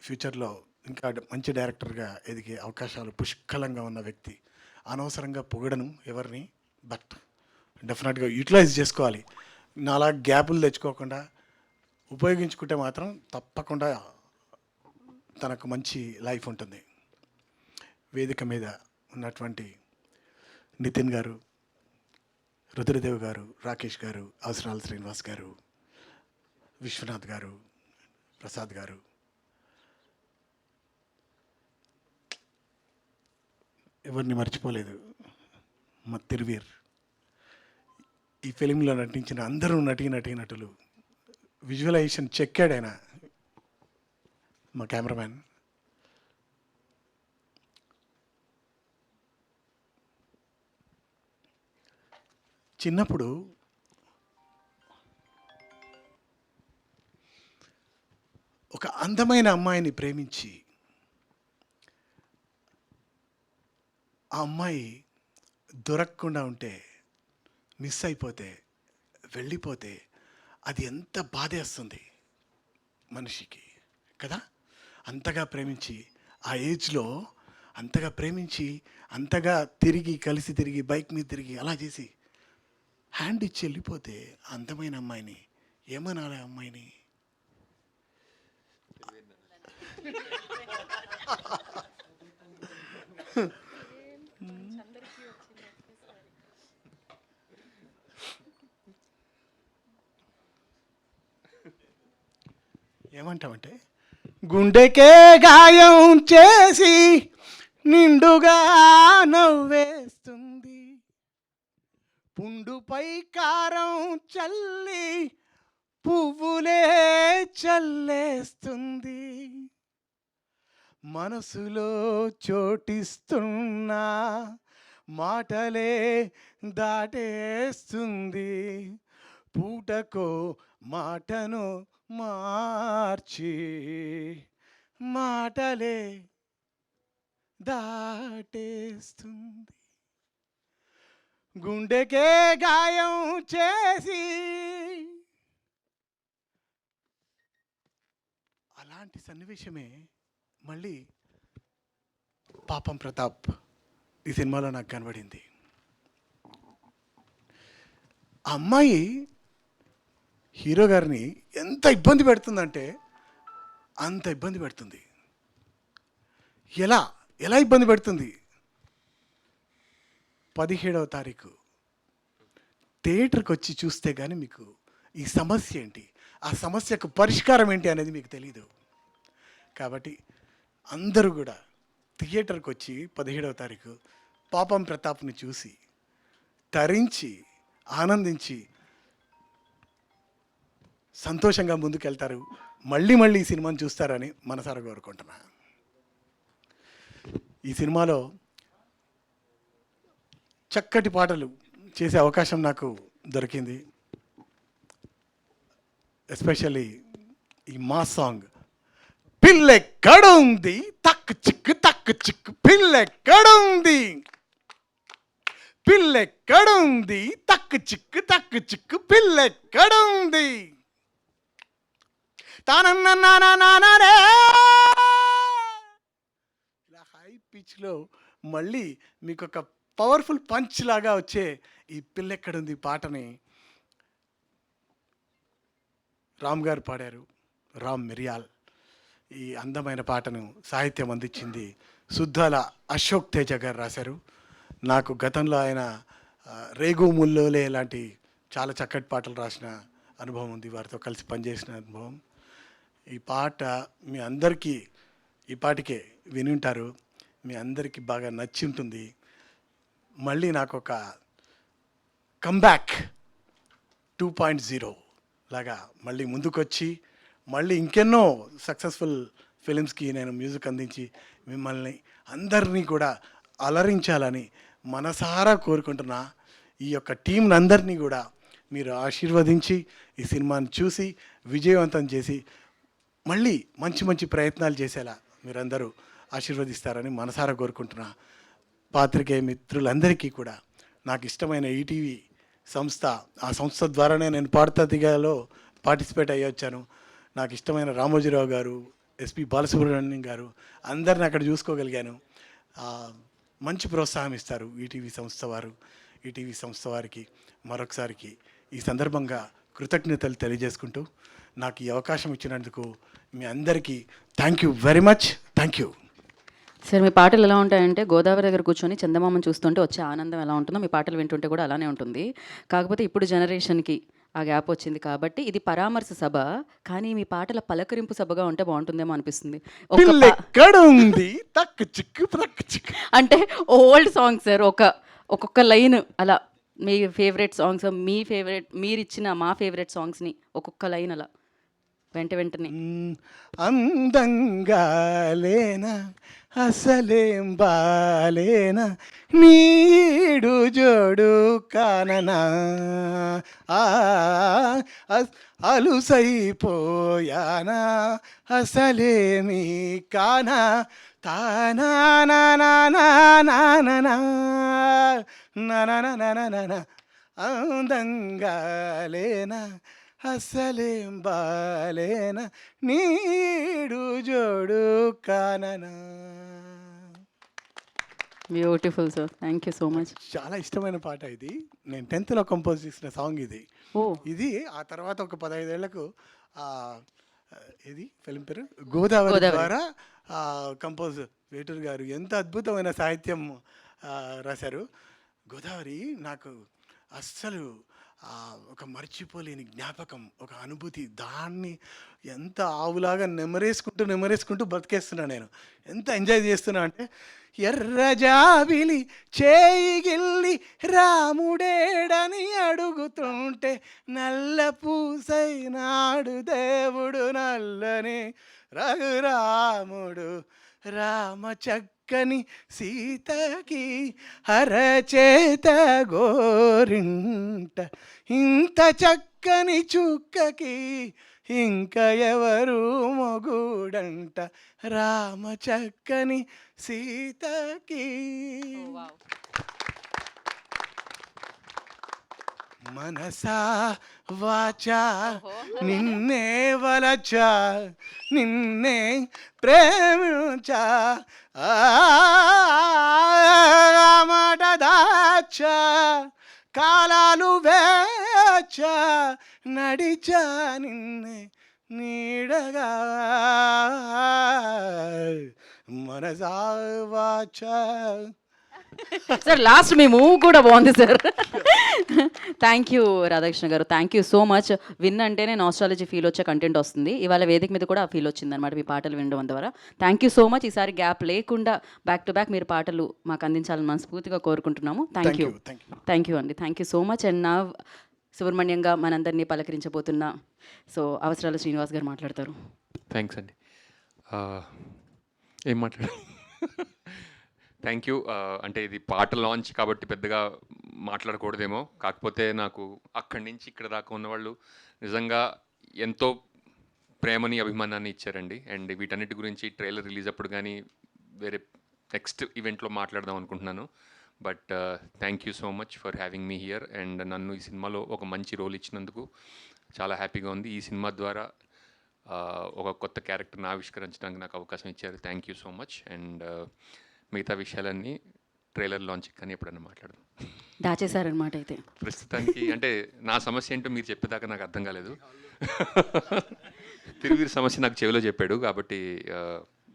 ఫ్యూచర్లో ఇంకా మంచి డైరెక్టర్గా ఎదిగే అవకాశాలు పుష్కలంగా ఉన్న వ్యక్తి. అనవసరంగా పొగడను ఎవరిని, బట్ డెఫినెట్గా యూటిలైజ్ చేసుకోవాలి. నాలా గ్యాపులు తెచ్చుకోకుండా ఉపయోగించుకుంటే మాత్రం తప్పకుండా తనకు మంచి లైఫ్ ఉంటుంది. వేదిక మీద ఉన్నటువంటి నితిన్ గారు, రుద్రదేవ్ గారు, రాకేష్ గారు, అవసరాల శ్రీనివాస్ గారు, విశ్వనాథ్ గారు, ప్రసాద్ గారు, ఎవరిని మర్చిపోలేదు. మా తిరువీర్, ఈ ఫిలింలో నటించిన అందరూ నటీనటులు. విజువలైజేషన్ చెక్కాడు ఆయన, మా కెమెరామ్యాన్. చిన్నప్పుడు ఒక అందమైన అమ్మాయిని ప్రేమించి ఆ అమ్మాయి దొరకకుండా ఉంటే, మిస్ అయిపోతే, వెళ్ళిపోతే అది ఎంత బాధేస్తుంది మనిషికి కదా. అంతగా ప్రేమించి, ఆ ఏజ్లో అంతగా ప్రేమించి, అంతగా కలిసి తిరిగి, బైక్ మీద తిరిగి అలా చేసి హ్యాండ్ ఇచ్చి వెళ్ళిపోతే అందమైన అమ్మాయిని ఏమనాలి? అమ్మాయిని ఏమంటామంటే గుండెకే గాయం చేసి నిండుగా నవ్వేస్తుంది, పుండుపై కారం చల్లి పువ్వులే చల్లేస్తుంది, మనసులో చోటిస్తున్నా మాటలే దాటేస్తుంది, పూటకో మాటను మార్చి మాటలే దాటేస్తుంది, గుండెకే గాయం చేసి. అలాంటి సన్నివేశమే మళ్ళీ పాపం ప్రతాప్ ఈ సినిమాలో నాకు కనబడింది. ఆ అమ్మాయి హీరో గారిని ఎంత ఇబ్బంది పెడుతుందంటే అంత ఇబ్బంది పెడుతుంది. ఎలా ఎలా ఇబ్బంది పెడుతుంది? 17వ తారీఖు థియేటర్కి వచ్చి చూస్తే కానీ మీకు ఈ సమస్య ఏంటి, ఆ సమస్యకు పరిష్కారం ఏంటి అనేది మీకు తెలీదు. కాబట్టి అందరూ కూడా థియేటర్కి వచ్చి 17వ తారీఖు పాపం ప్రతాప్ని చూసి తరించి ఆనందించి సంతోషంగా ముందుకెళ్తారు. మళ్ళీ మళ్ళీ ఈ సినిమాని చూస్తారని మనసారా కోరుకుంటున్నా. ఈ సినిమాలో చక్కటి పాటలు చేసే అవకాశం నాకు దొరికింది. ఎస్పెషల్లీ ఈ మా సాంగ్ పిల్లెక్కడుంది తక్కు చిక్కు పిల్లెక్కడుంది, పిల్లెక్కడుంది తక్కు చిక్కు పిల్లెక్కడుంది తానన్నారే. ఇలా హై పిచ్లో మళ్ళీ మీకు ఒక పవర్ఫుల్ పంచ్ లాగా వచ్చే ఈ పిల్లెక్కడుంది పాటని రామ్ గారు పాడారు. రామ్ మిరియాల్ ఈ అందమైన పాటను సాహిత్యం అందించింది. సుద్దాల అశోక్ తేజ గారు రాశారు. నాకు గతంలో ఆయన రేగు ముల్లోలే లాంటి చాలా చక్కటి పాటలు రాసిన అనుభవం ఉంది, వారితో కలిసి పనిచేసిన అనుభవం. ఈ పాట మీ అందరికీ ఈ పాటికే వినుంటారు, మీ అందరికీ బాగా నచ్చి ఉంటుంది. మళ్ళీ నాకు ఒక కమ్బ్యాక్ 2.0 లాగా మళ్ళీ ముందుకొచ్చి మళ్ళీ ఇంకెన్నో సక్సెస్ఫుల్ ఫిలిమ్స్కి నేను మ్యూజిక్ అందించి మిమ్మల్ని అందరినీ కూడా అలరించాలని మనసారా కోరుకుంటున్నా. ఈ యొక్క టీంని అందరినీ కూడా మీరు ఆశీర్వదించి ఈ సినిమాని చూసి విజయవంతం చేసి మళ్ళీ మంచి మంచి ప్రయత్నాలు చేసేలా మీరందరూ ఆశీర్వదిస్తారని మనసారా కోరుకుంటున్నా. పాత్రికేయ మిత్రులందరికీ కూడా నాకు ఇష్టమైన ఈటీవీ సంస్థ, ఆ సంస్థ ద్వారానే నేను పాడతా దిగాలో పార్టిసిపేట్ అయ్యొచ్చాను. నాకు ఇష్టమైన రామోజీరావు గారు, ఎస్పి బాలసుబ్రహ్మణ్యం గారు అందరిని అక్కడ చూసుకోగలిగాను. మంచి ప్రోత్సాహం ఇస్తారు ఈటీవీ సంస్థ వారు. ఈటీవీ సంస్థ వారికి మరొకసారికి ఈ సందర్భంగా కృతజ్ఞతలు తెలియజేసుకుంటూ నాకు ఈ అవకాశం ఇచ్చినందుకు మీ అందరికీ thank you very much. Thank you
sir. మీ పాటలు ఎలా ఉంటాయంటే గోదావరి దగ్గర కూర్చొని చందమామను చూస్తుంటే వచ్చే ఆనందం ఎలా ఉంటుందో మీ పాటలు వింటుంటే కూడా అలానే ఉంటుంది. కాకపోతే ఇప్పుడు జనరేషన్కి ఆ గ్యాప్ వచ్చింది కాబట్టి ఇది పరామర్శ సభ, కానీ మీ పాటల పలకరింపు సభగా ఉంటే బాగుంటుందేమో అనిపిస్తుంది. అంటే ఓల్డ్ సాంగ్ సార్, ఒక్కొక్క లైన్ అలా మీ ఫేవరెట్ సాంగ్స్, మీ ఫేవరెట్ మీరిచ్చిన మా ఫేవరెట్ సాంగ్స్ని ఒక్కొక్క లైన్ అలా వెంటనే.
అందంగా లేనా అసలేం బాలేనా నీడు జోడు కాననా అలుసైపోయానా అసలేమి కానా తానా అందంగా లేనా అసలేం బాలేనా నీడు జోడు కాననా.
Beautiful sir, thank you so much.
చాలా ఇష్టమైన పాట ఇది. నేను 10th కంపోజ్ చేసిన సాంగ్ ఇది. ఇది ఆ తర్వాత ఒక 15 ఏళ్లకు ఇది ఫిలిం పేరు గోదావరి ద్వారా
కంపోజ్ వేటూరు గారు ఎంత అద్భుతమైన సాహిత్యం రాశారు. గోదావరి నాకు అస్సలు ఒక మర్చిపోలేని జ్ఞాపకం, ఒక అనుభూతి. దాన్ని ఎంత ఆవులాగా నెమరేసుకుంటూ బతికేస్తున్నా నేను. ఎంత ఎంజాయ్ చేస్తున్నా అంటే, ఎర్రజాబిలి చేయిగిల్లి రాముడేడని అడుగుతుంటే నల్ల పూసైనాడు దేవుడు నల్లని రఘురాముడు రామ చక్కని సీతకి అరచేత గోరింట ఇంత చక్కని చుక్కకి ఇంక ఎవరు మొగుడంట రామ చక్కని సీతకి. మనసా వాచా నిన్నే వలచా నిన్నే ప్రేమించా మాట దాచా కాలాలు వేచా నడిచా నిన్నే నీడగా మనసా వాచా.
సార్ లాస్ట్ మీ మూవ్ కూడా బాగుంది సార్. థ్యాంక్ యూ రాధాకృష్ణ గారు, thank you so much. Win అంటేనే నాస్టాలజీ ఫీల్ వచ్చే కంటెంట్ వస్తుంది. ఇవాళ వేదిక మీద కూడా ఆ ఫీల్ వచ్చింది అనమాట మీ పాటలు వినడం ద్వారా. Thank you so much. ఈసారి గ్యాప్ లేకుండా బ్యాక్ టు బ్యాక్ మీరు పాటలు మాకు అందించాలని మనస్ఫూర్తిగా కోరుకుంటున్నాము. థ్యాంక్ యూ అండి, thank you so much. And నా సుబ్రహ్మణ్యంగా మనందరినీ పలకరించబోతున్న అవసరాల శ్రీనివాస్ గారు మాట్లాడతారు.
థ్యాంక్స్ అండి. ఏం మాట్లాడారు? Thank you. అంటే ఇది పాట లాంచ్ కాబట్టి పెద్దగా మాట్లాడకూడదేమో, కాకపోతే నాకు అక్కడి నుంచి ఇక్కడ దాకా ఉన్నవాళ్ళు నిజంగా ఎంతో ప్రేమని అభిమానాన్ని ఇచ్చారండి. అండ్ వీటన్నిటి గురించి ట్రైలర్ రిలీజ్ అప్పుడు కానీ వేరే నెక్స్ట్ ఈవెంట్లో మాట్లాడదాం అనుకుంటున్నాను. But thank you so much for having me here. And నన్ను ఈ సినిమాలో ఒక మంచి రోల్ ఇచ్చినందుకు చాలా హ్యాపీగా ఉంది. ఈ సినిమా ద్వారా ఒక కొత్త క్యారెక్టర్ని ఆవిష్కరించడానికి నాకు అవకాశం ఇచ్చారు. Thank you so much. And మిగతా విషయాలన్నీ ట్రైలర్ లాంచ్ కానీ ఎప్పుడన్నా మాట్లాడదాం.
దాచేశారనమాట అయితే
ప్రస్తుతానికి. అంటే నా సమస్య ఏంటో మీరు చెప్పేదాకా నాకు అర్థం కాలేదు. తిరువీరి సమస్య నాకు చెవిలో చెప్పాడు కాబట్టి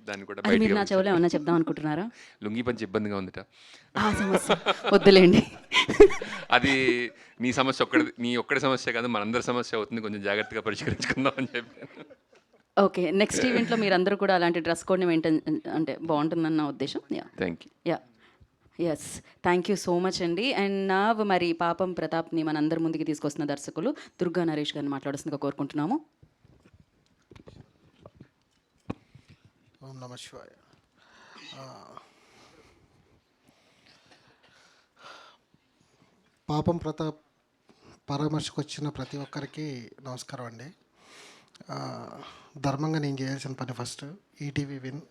దాన్ని కూడా
మీరు నా చెవిలో ఏమన్నా చెప్దాం అనుకుంటున్నారా?
లుంగి పంచి ఇబ్బందిగా ఉందిట.
వద్దులేండి.
అది నీ సమస్య నీ ఒక్కడి సమస్య కాదు, మనందరి సమస్య అవుతుంది. కొంచెం జాగ్రత్తగా పరిష్కరించుకుందాం అని చెప్పాను.
ఓకే, నెక్స్ట్ ఈవెంట్లో మీరందరూ కూడా అలాంటి డ్రెస్ కోడ్ని మెయింటైన్ అంటే బాగుంటుందన్న ఉద్దేశం.
Thank you.
Yes, thank you so much అండి. అండ్ నా మరి పాపం ప్రతాప్ని మనందరి ముందుకి తీసుకొస్తున్న దర్శకులు దుర్గా నరేష్ గారిని మాట్లాడుతుందిగా కోరుకుంటున్నాము.
ఓం నమః శివాయ. పాపం ప్రతాప్ పరామర్శకు వచ్చిన ప్రతి ఒక్కరికి నమస్కారం అండి. ధర్మంగా నేను చేయాల్సిన పని ఫస్ట్ ఈటీవీ విన్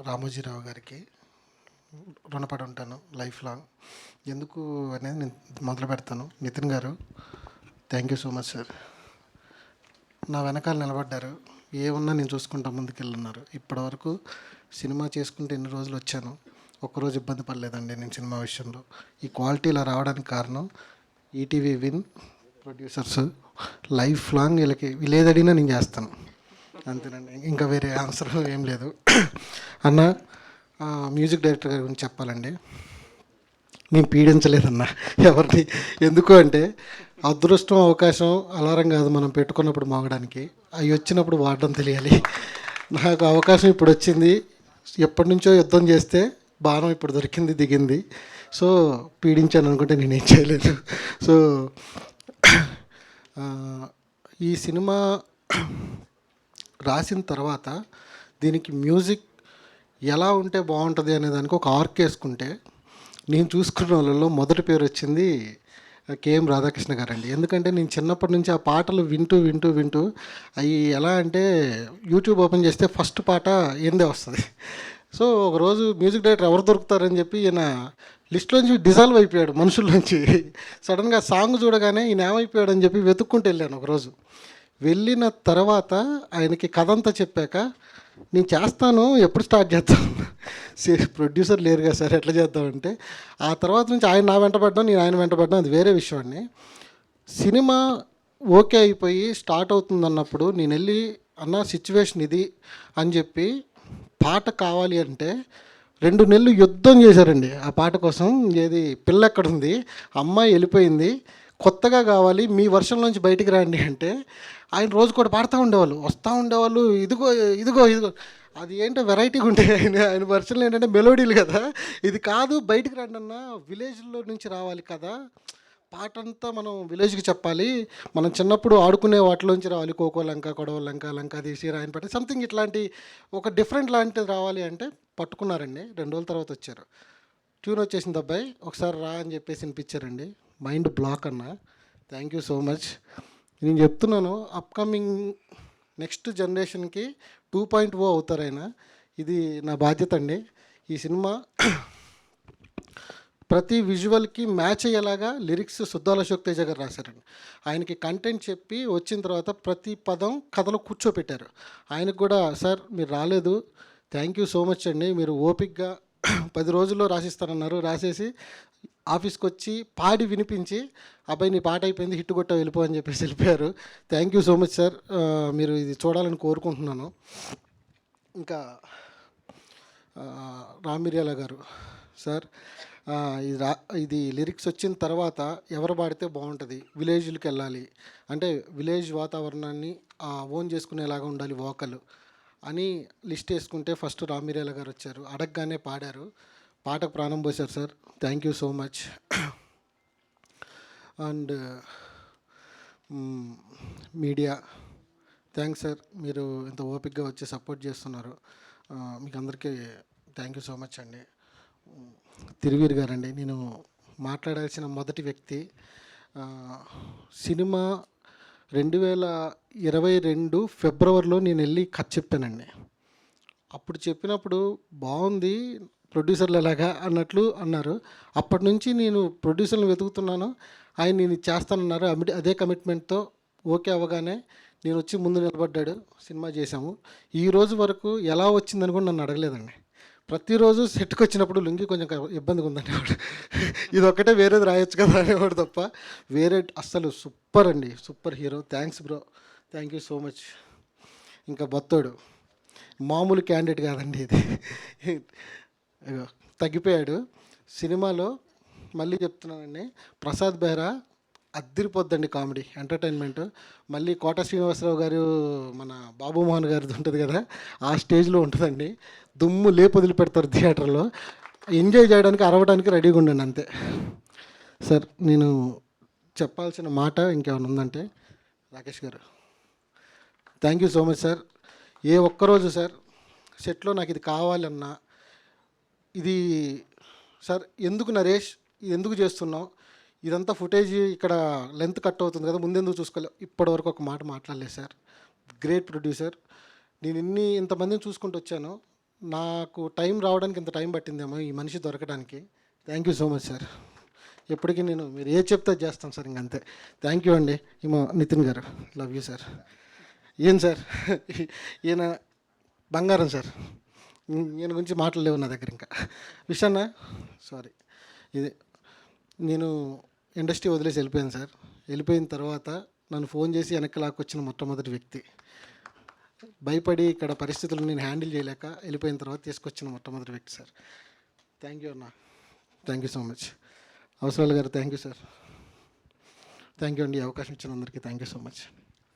రామోజీరావు గారికి రుణపడి ఉంటాను లైఫ్ లాంగ్. ఎందుకు అనేది నేను మొదలు పెడతాను. Nitin garu, thank you so much sir. నా వెనకాల నిలబడ్డారు. ఏమున్నా నేను చూసుకుంటా ముందుకెళ్ళున్నారు. ఇప్పటివరకు సినిమా చేసుకుంటే ఎన్ని రోజులు వచ్చాను, ఒక్కరోజు ఇబ్బంది పడలేదండి నేను సినిమా విషయంలో. ఈ క్వాలిటీ ఇలా రావడానికి కారణం ETV win producers. Life long వీళ్ళు ఏదడిగినా నేను చేస్తాను, అంతేనండి. ఇంకా వేరే ఆన్సర్ ఏం లేదు. అన్న మ్యూజిక్ డైరెక్టర్ గారి గురించి చెప్పాలండి. నేను పీడించలేదన్నా ఎవరిని. ఎందుకు అంటే అదృష్టం అవకాశం అలారం కాదు మనం పెట్టుకున్నప్పుడు మోగడానికి, అవి వచ్చినప్పుడు వాడడం తెలియాలి. నాకు అవకాశం ఇప్పుడు వచ్చింది. ఎప్పటి నుంచో యుద్ధం చేస్తే బాణం ఇప్పుడు దొరికింది, దిగింది. సో పీడించాను అనుకుంటే నేనేం చేయలేదు. సో ఈ సినిమా రాసిన తర్వాత దీనికి మ్యూజిక్ ఎలా ఉంటే బాగుంటుంది అనే దానికి ఒక ఆర్క్ వేసుకుంటే నేను చూసుకున్న వాళ్ళలో మొదటి పేరు వచ్చింది కేఎం రాధాకృష్ణ గారండి. ఎందుకంటే నేను చిన్నప్పటి నుంచి ఆ పాటలు వింటూ అవి ఎలా అంటే యూట్యూబ్ ఓపెన్ చేస్తే ఫస్ట్ పాట ఏందే వస్తుంది. సో ఒకరోజు మ్యూజిక్ డైరెక్టర్ ఎవరు దొరుకుతారని చెప్పి ఈయన లిస్ట్లోంచి డిజాల్వ్ అయిపోయాడు మనుషుల్లోంచి. సడన్గా సాంగ్ చూడగానే ఈయన ఏమైపోయాడని చెప్పి వెతుక్కుంటూ వెళ్ళాను ఒకరోజు. వెళ్ళిన తర్వాత ఆయనకి కథ అంతా చెప్పాక నేను చేస్తాను, ఎప్పుడు స్టార్ట్ చేస్తాను, ప్రొడ్యూసర్ లేరుగా సార్ ఎట్లా చేద్దామంటే ఆ తర్వాత నుంచి ఆయన నా వెంట పడ్డాను, నేను ఆయన వెంట పడ్డాను, అది వేరే విషయం అండి. సినిమా ఓకే అయిపోయి స్టార్ట్ అవుతుంది అన్నప్పుడు నేను వెళ్ళి అన్న సిచ్యువేషన్ ఇది అని చెప్పి పాట కావాలి అంటే 2 నెలలు యుద్ధం చేశారండి ఆ పాట కోసం. ఏది పిల్ల ఎక్కడుంది, అమ్మాయి వెళ్ళిపోయింది, కొత్తగా కావాలి, మీ వర్షం నుంచి బయటికి రండి అంటే ఆయన రోజు కూడా పాడుతూ ఉండేవాళ్ళు, వస్తూ ఉండేవాళ్ళు, ఇదిగో ఇదిగో ఇదిగో. అది ఏంటో వెరైటీగా ఉంటాయి ఆయన వర్షన్లు ఏంటంటే మెలోడీలు కదా. ఇది కాదు, బయటికి రండి అన్న, విలేజ్లో నుంచి రావాలి కదా, పాట అంతా మనం విలేజ్కి చెప్పాలి, మనం చిన్నప్పుడు ఆడుకునే వాటిలోంచి రావాలి, ఖోఖో లంక, కొడవ లంక, లంక తీసి రాయనపేట సంథింగ్ ఇట్లాంటి ఒక డిఫరెంట్ లాంటిది రావాలి అంటే పట్టుకున్నారండి. 2 రోజుల తర్వాత వచ్చారు, ట్యూన్ వచ్చేసింది అబ్బాయి, ఒకసారి రా అని చెప్పేసి వినిపించారండి. మైండ్ బ్లాక్ అన్న. Thank you so much. నేను చెప్తున్నాను, అప్కమింగ్ నెక్స్ట్ జనరేషన్కి 2.0 అవుతారు ఆయన. ఇది నా బాధ్యత అండి. ఈ సినిమా ప్రతి విజువల్కి మ్యాచ్ అయ్యేలాగా లిరిక్స్ సుద్దాల అశోక్ తేజ గారు రాశారండి. ఆయనకి కంటెంట్ చెప్పి వచ్చిన తర్వాత ప్రతి పదం కథలో కూర్చోపెట్టారు. ఆయనకు కూడా సార్ మీరు రాలేదు, థ్యాంక్ యూ సో మచ్ అండి, మీరు ఓపిక్గా 10 రోజుల్లో రాసిస్తారన్నారు, రాసేసి ఆఫీస్కి వచ్చి పాడి వినిపించి అబ్బాయి నీ పాట అయిపోయింది, హిట్ కొట్ట వెళ్ళిపో అని చెప్పేసి వెళ్ళిపోయారు. Thank you so much sir. మీరు ఇది చూడాలని కోరుకుంటున్నాను. ఇంకా రామిర్యాల గారు సార్, ఇది లిరిక్స్ వచ్చిన తర్వాత ఎవరు పాడితే బాగుంటుంది, విలేజ్కి వెళ్ళాలి అంటే విలేజ్ వాతావరణాన్ని ఓన్ చేసుకునేలాగా ఉండాలి వోకల్ అని లిస్ట్ వేసుకుంటే ఫస్ట్ రామిర్యాల గారు వచ్చారు, అడగగానే పాడారు, పాటకు ప్రాణం పోశారు sir. Thank you so much. And media thanks sir, మీరు ఇంత ఓపిక్గా వచ్చి సపోర్ట్ చేస్తున్నారు, మీకు అందరికీ థ్యాంక్ యూ సో మచ్ అండి. తిరువీర్ గారండి, నేను మాట్లాడాల్సిన మొదటి వ్యక్తి. సినిమా 2022 ఫిబ్రవరిలో నేను వెళ్ళి కథ చెప్పానండి. అప్పుడు చెప్పినప్పుడు బాగుంది, ప్రొడ్యూసర్లు ఎలాగా అన్నట్లు అన్నారు. అప్పటి నుంచి నేను ప్రొడ్యూసర్ని వెతుకుతున్నాను, ఆయన నేను చేస్తానన్నారు. అదే కమిట్మెంట్తో ఓకే అవ్వగానే నేను వచ్చి ముందు నిలబడ్డాడు, సినిమా చేశాము. ఈ రోజు వరకు ఎలా వచ్చిందని కూడా నన్ను అడగలేదండి. ప్రతిరోజు సెట్కి వచ్చినప్పుడు లుంగి కొంచెం ఇబ్బందిగా ఉందనేవాడు, ఇది ఒక్కటే వేరేది రాయొచ్చు కదా అనేవాడు తప్ప వేరే అస్సలు సూపర్ అండి, super hero. Thanks bro, thank you so much. ఇంకా బొత్తోడు మామూలు క్యాండిడేట్ కాదండి, ఇది తగ్గిపోయాడు సినిమాలో. మళ్ళీ చెప్తున్నానండి, ప్రసాద్ బెహ్రా అద్దరిపోద్దండి కామెడీ ఎంటర్టైన్మెంట్. మళ్ళీ కోట శ్రీనివాసరావు గారు మన బాబు మోహన్ గారిది ఉంటుంది కదా, ఆ స్టేజ్లో ఉంటుందండి, దుమ్ము లేపు వదిలిపెడతారు థియేటర్లో. ఎంజాయ్ చేయడానికి అరవడానికి రెడీగా ఉండండి అంతే. సార్ నేను చెప్పాల్సిన మాట ఇంకేమైనా ఉందంటే, రాకేష్ గారు thank you so much sir. ఏ ఒక్కరోజు సార్ సెట్లో నాకు ఇది కావాలన్నా, ఇది సార్ ఎందుకు నరేష్ ఇది ఎందుకు చేస్తున్నావు, ఇదంతా ఫుటేజ్ ఇక్కడ లెంత్ కట్ అవుతుంది కదా, ముందెందుకు చూసుకోలేదు, ఇప్పటివరకు ఒక మాట మాట్లాడలేదు సార్. Great producer. నేను ఇంతమందిని చూసుకుంటూ వచ్చాను, నాకు టైం రావడానికి ఇంత టైం పట్టిందేమో ఈ మనిషి దొరకడానికి. Thank you so much sir. ఎప్పటికీ నేను మీరు ఏ చెప్తే చేస్తాను సార్, ఇంకంతే. థ్యాంక్ యూ అండి. నితిన్ గారు లవ్ యూ సార్. ఏం సార్ ఈయన బంగారం సార్, ఈయన గురించి మాటలు లేవు నా దగ్గర. ఇంకా విషయాన్న సారీ, ఇది నేను ఇండస్ట్రీ వదిలేసి వెళ్ళిపోయాను సార్. వెళ్ళిపోయిన తర్వాత నన్ను ఫోన్ చేసి వెనక్కి లాక్కొచ్చిన మొట్టమొదటి వ్యక్తి. భయపడి ఇక్కడ పరిస్థితులను నేను హ్యాండిల్ చేయలేక వెళ్ళిపోయిన తర్వాత తీసుకొచ్చిన మొట్టమొదటి వ్యక్తి సార్. థ్యాంక్ యూ అన్న, థ్యాంక్ యూ సో మచ్. అవసరాలు గారు thank you sir. Thank you అండి, అవకాశం ఇచ్చిన అందరికీ thank you so much.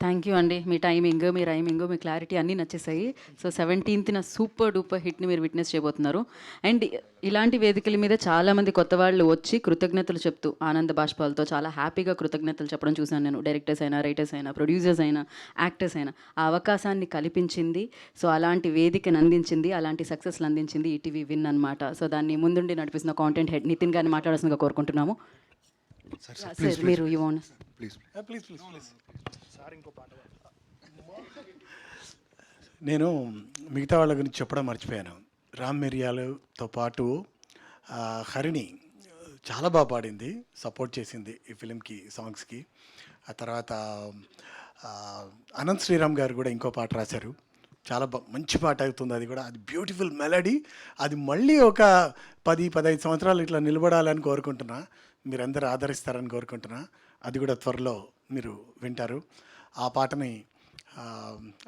Thank you అండి. మీ టైమింగ్, మీ రైమింగ్, మీ క్లారిటీ అన్నీ నచ్చేసాయి. సో 17th సూపర్ డూపర్ హిట్ని మీరు విట్నెస్ చేయబోతున్నారు. అండ్ ఇలాంటి వేదికల మీద చాలామంది కొత్త వాళ్ళు వచ్చి కృతజ్ఞతలు చెప్తూ ఆనంద బాష్పాలతో చాలా హ్యాపీగా కృతజ్ఞతలు చెప్పడం చూశాను నేను. డైరెక్టర్స్ అయినా, రైటర్స్ అయినా, ప్రొడ్యూసర్స్ అయినా, యాక్టర్స్ అయినా. ఆ అవకాశాన్ని కల్పించింది, సో అలాంటి వేదికను అందించింది, అలాంటి సక్సెస్లు అందించింది ఈటీవీ విన్ అనమాట. సో దాన్ని ముందుండి నడిపిస్తున్న కాంటెంట్ హెడ్ నితిన్ గారిని మాట్లాడాల్సిందిగా కోరుకుంటున్నాము. సార్ మీరు
నేను మిగతా వాళ్ళ గురించి చెప్పడం మర్చిపోయాను. రామ్ మిరియాలతో పాటు హరిణి చాలా బాగా పాడింది, సపోర్ట్ చేసింది ఈ ఫిలింకి, సాంగ్స్కి. ఆ తర్వాత అనంత్ శ్రీరామ్ గారు కూడా ఇంకో పాట రాశారు, చాలా మంచి పాట అవుతుంది అది కూడా. అది బ్యూటిఫుల్ మెలడీ. అది మళ్ళీ ఒక 10-15 సంవత్సరాలు ఇట్లా నిలబడాలని కోరుకుంటున్నా, మీరందరూ ఆదరిస్తారని కోరుకుంటున్నా. అది కూడా త్వరలో మీరు వింటారు. ఆ పాటని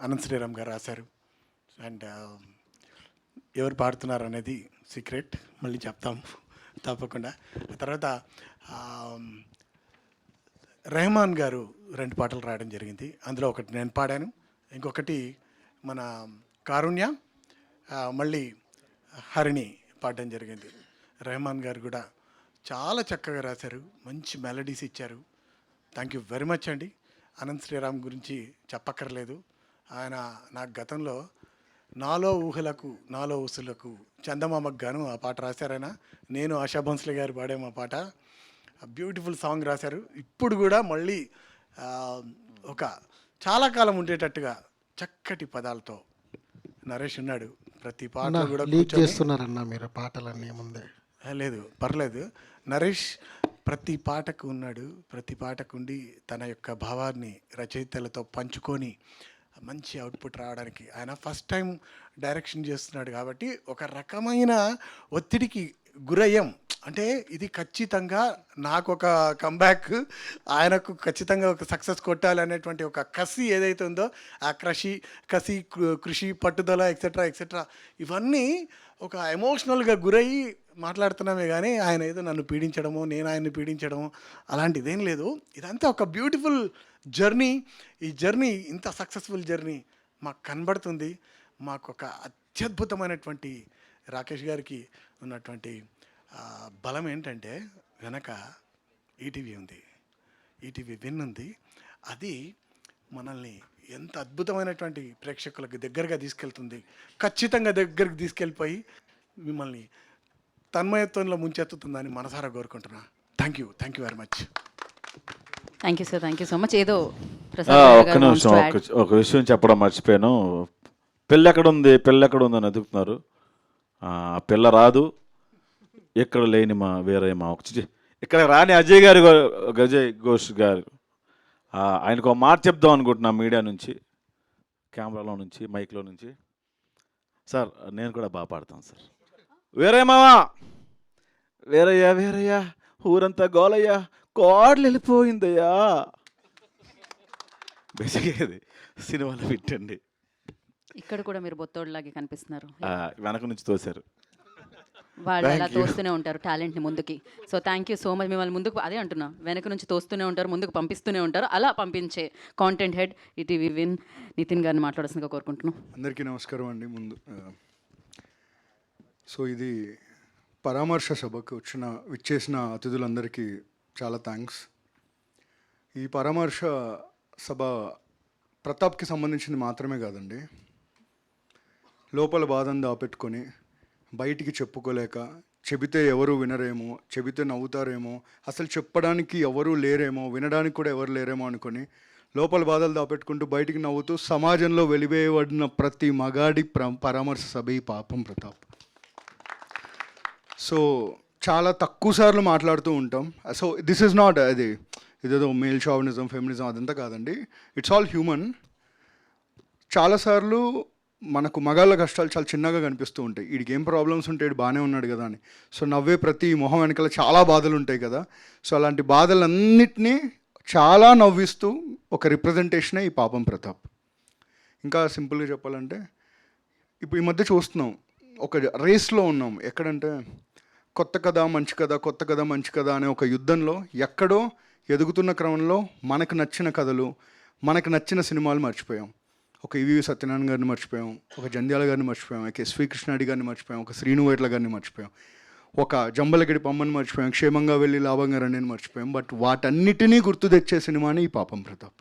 అనంత్ శ్రీరామ్ గారు రాశారు. అండ్ ఎవరు పాడుతున్నారు అనేది సీక్రెట్, మళ్ళీ చెప్తాం తప్పకుండా. ఆ తర్వాత రెహమాన్ గారు 2 పాటలు రాయడం జరిగింది. అందులో ఒకటి నేను పాడాను, ఇంకొకటి మన కారుణ్య మళ్ళీ హరిణి పాడడం జరిగింది. రెహమాన్ గారు కూడా చాలా చక్కగా రాశారు, మంచి మెలడీస్ ఇచ్చారు. థ్యాంక్ యూ వెరీ మచ్ అండి. అనంత్ శ్రీరామ్ గురించి చెప్పక్కర్లేదు. ఆయన నాకు గతంలో నాలో ఊహలకు నాలో ఊసులకు చందమామకు గాను ఆ పాట రాశారైనా. నేను ఆశా భోన్స్లే గారు పాడాము ఆ పాట. బ్యూటిఫుల్ సాంగ్ రాశారు. ఇప్పుడు కూడా మళ్ళీ ఒక చాలా కాలం ఉండేటట్టుగా చక్కటి పదాలతో నరేష్ ఉన్నాడు. ప్రతి పాట కూడా
లీక్ చేస్తున్నారన్న మీరు పాటలన్నీ ముందే.
లేదు పర్లేదు, నరేష్ ప్రతి పాటకు ఉన్నాడు. ప్రతి పాటకు ఉండి తన యొక్క భావాన్ని రచయితలతో పంచుకొని మంచి అవుట్పుట్ రావడానికి ఆయన ఫస్ట్ టైం డైరెక్షన్ చేస్తున్నాడు కాబట్టి ఒక రకమైన ఒత్తిడికి గురయ్యాం. అంటే ఇది ఖచ్చితంగా నాకు ఒక కంబ్యాక్, ఆయనకు ఖచ్చితంగా ఒక సక్సెస్ కొట్టాలి అనేటువంటి ఒక కసి ఏదైతే ఉందో ఆ కృషి పట్టుదల ఎక్సెట్రా ఎక్సెట్రా ఇవన్నీ ఒక ఎమోషనల్గా గురయ్యి మాట్లాడుతున్నామే కానీ ఆయన ఏదో నన్ను పీడించడమో నేను ఆయన్ని పీడించడమో అలాంటిదేం లేదు. ఇదంతా ఒక బ్యూటిఫుల్ జర్నీ. ఈ జర్నీ ఇంత సక్సెస్ఫుల్ జర్నీ మాకు కనబడుతుంది. మాకు ఒక అత్యద్భుతమైనటువంటి రాకేష్ గారికి ఉన్నటువంటి బలం ఏంటంటే వెనక ఈటీవీ ఉంది, ఈటీవీ విన్ ఉంది. అది మనల్ని ఎంత అద్భుతమైనటువంటి ప్రేక్షకులకు దగ్గరగా తీసుకెళ్తుంది. ఖచ్చితంగా దగ్గరికి తీసుకెళ్ళిపోయి మిమ్మల్ని తన్మయత్వంలో ముంచెత్తుతుందని మనసారా కోరుకుంటున్నా. Thank you very much.
Thank you sir, thank you so much. ఏదో
ఒక్క నిమిషం, ఒక విషయం చెప్పడం మర్చిపోయాను. పిల్ల ఎక్కడ ఉంది అని వెతుకుతున్నారు. పిల్ల రాదు, ఎక్కడ లేని మా వేరే మా ఇక్కడ రాని అజయ్ ఘోష్ గారు ఆయనకు ఒక మాట చెప్దాం అనుకుంటున్నా మీడియా నుంచి, కెమెరాలో నుంచి, మైక్లో నుంచి. సార్ నేను కూడా బాగా పాడతాను సార్. వేరే మావా వేరయ్యా ఊరంతా గోలయ్యా కోడలు వెళ్ళిపోయిందయ్యా. బేసిక్గా ఇది సినిమాలో పెట్టండి.
ఇక్కడ కూడా మీరు బొత్తోడులాగే కనిపిస్తున్నారు.
వెనక నుంచి తోశారు.
వాళ్ళు అలా తోస్తూనే ఉంటారు టాలెంట్ని ముందుకి. So thank you so much. మిమ్మల్ని ముందుకు అదే అంటున్నా, వెనక నుంచి తోస్తూనే ఉంటారు, ముందుకు పంపిస్తూనే ఉంటారు. అలా పంపించే content head ETV win Nitin గారిని మాట్లాడాల్సిందిగా కోరుకుంటున్నాం.
అందరికీ నమస్కారం అండి. ముందు సో ఇది పరామర్శ సభకు విచ్చేసిన అతిథులందరికీ చాలా థ్యాంక్స్. ఈ పరామర్శ సభ ప్రతాప్కి సంబంధించింది మాత్రమే కాదండి. లోపల బాధను దాపెట్టుకొని బయటికి చెప్పుకోలేక, చెబితే ఎవరు వినరేమో, చెబితే నవ్వుతారేమో, అసలు చెప్పడానికి ఎవరు లేరేమో, వినడానికి కూడా ఎవరు లేరేమో అనుకొని లోపల బాధలు దాపెట్టుకుంటూ బయటికి నవ్వుతూ సమాజంలో వెలివేయబడిన ప్రతి మగాడి పరామర్శ సభ ఈ పాపం ప్రతాప్. సో చాలా తక్కువ సార్లు మాట్లాడుతూ ఉంటాం. సో దిస్ ఈజ్ నాట్ ఇదేదో మేల్ షావినిజం ఫెమినిజం అదంతా కాదండి. It's all human. చాలాసార్లు మనకు మగాళ్ళ కష్టాలు చాలా చిన్నగా కనిపిస్తూ ఉంటాయి. వీడికి ఏం ప్రాబ్లమ్స్ ఉంటాయి, వీడు బాగానే ఉన్నాడు కదా అని. సో నవ్వే ప్రతి మొహం వెనకాల చాలా బాధలు ఉంటాయి కదా. సో అలాంటి బాధలన్నిటినీ చాలా నవ్విస్తూ ఒక రిప్రజెంటేషనే ఈ పాపం ప్రతాప్. ఇంకా సింపుల్గా చెప్పాలంటే ఇప్పుడు ఈ మధ్య చూస్తున్నాం, ఒక రేస్లో ఉన్నాం. ఎక్కడంటే కొత్త కథ మంచి కథ, కొత్త కథ మంచి కథ అనే ఒక యుద్ధంలో ఎక్కడో ఎదుగుతున్న క్రమంలో మనకు నచ్చిన కథలు, మనకు నచ్చిన సినిమాలు మర్చిపోయాం. ఒక ఈవీవి సత్యనారాయణ గారిని మర్చిపోయాం, ఒక జంధ్యాల గారిని మర్చిపోయాం, ఒక ఎస్వి కృష్ణారెడ్డి గారిని మర్చిపోయాం, ఒక శ్రీను వైట్ల గారిని మర్చిపోయాం, ఒక జంబలగడి పమ్మని మర్చిపోయాం, క్షేమంగా వెళ్ళి లాభంగా రండిని మర్చిపోయాం. బట్ వాటన్నిటినీ గుర్తు తెచ్చే సినిమాని ఈ పాపం ప్రతాప్.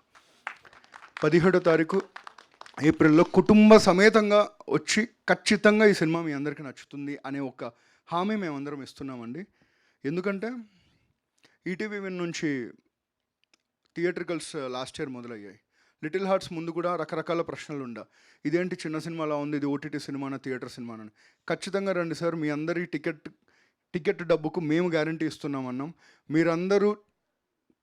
17వ తారీఖు ఏప్రిల్లో కుటుంబ సమేతంగా వచ్చి ఖచ్చితంగా ఈ సినిమా మీ అందరికీ నచ్చుతుంది అనే ఒక హామీ మేమందరం ఇస్తున్నామండి. ఎందుకంటే ఈటీవీ విన్ నుంచి థియేట్రికల్స్ లాస్ట్ ఇయర్ మొదలయ్యాయి. లిటిల్ హార్ట్స్ ముందు కూడా రకరకాల ప్రశ్నలు ఉండ, ఇదేంటి చిన్న సినిమాలా ఉంది, ఇది ఓటీటీ సినిమానా థియేటర్ సినిమానా. ఖచ్చితంగా రండి సార్, మీ అందరి టికెట్ డబ్బుకు మేము గ్యారంటీ ఇస్తున్నామన్నాం. మీరందరూ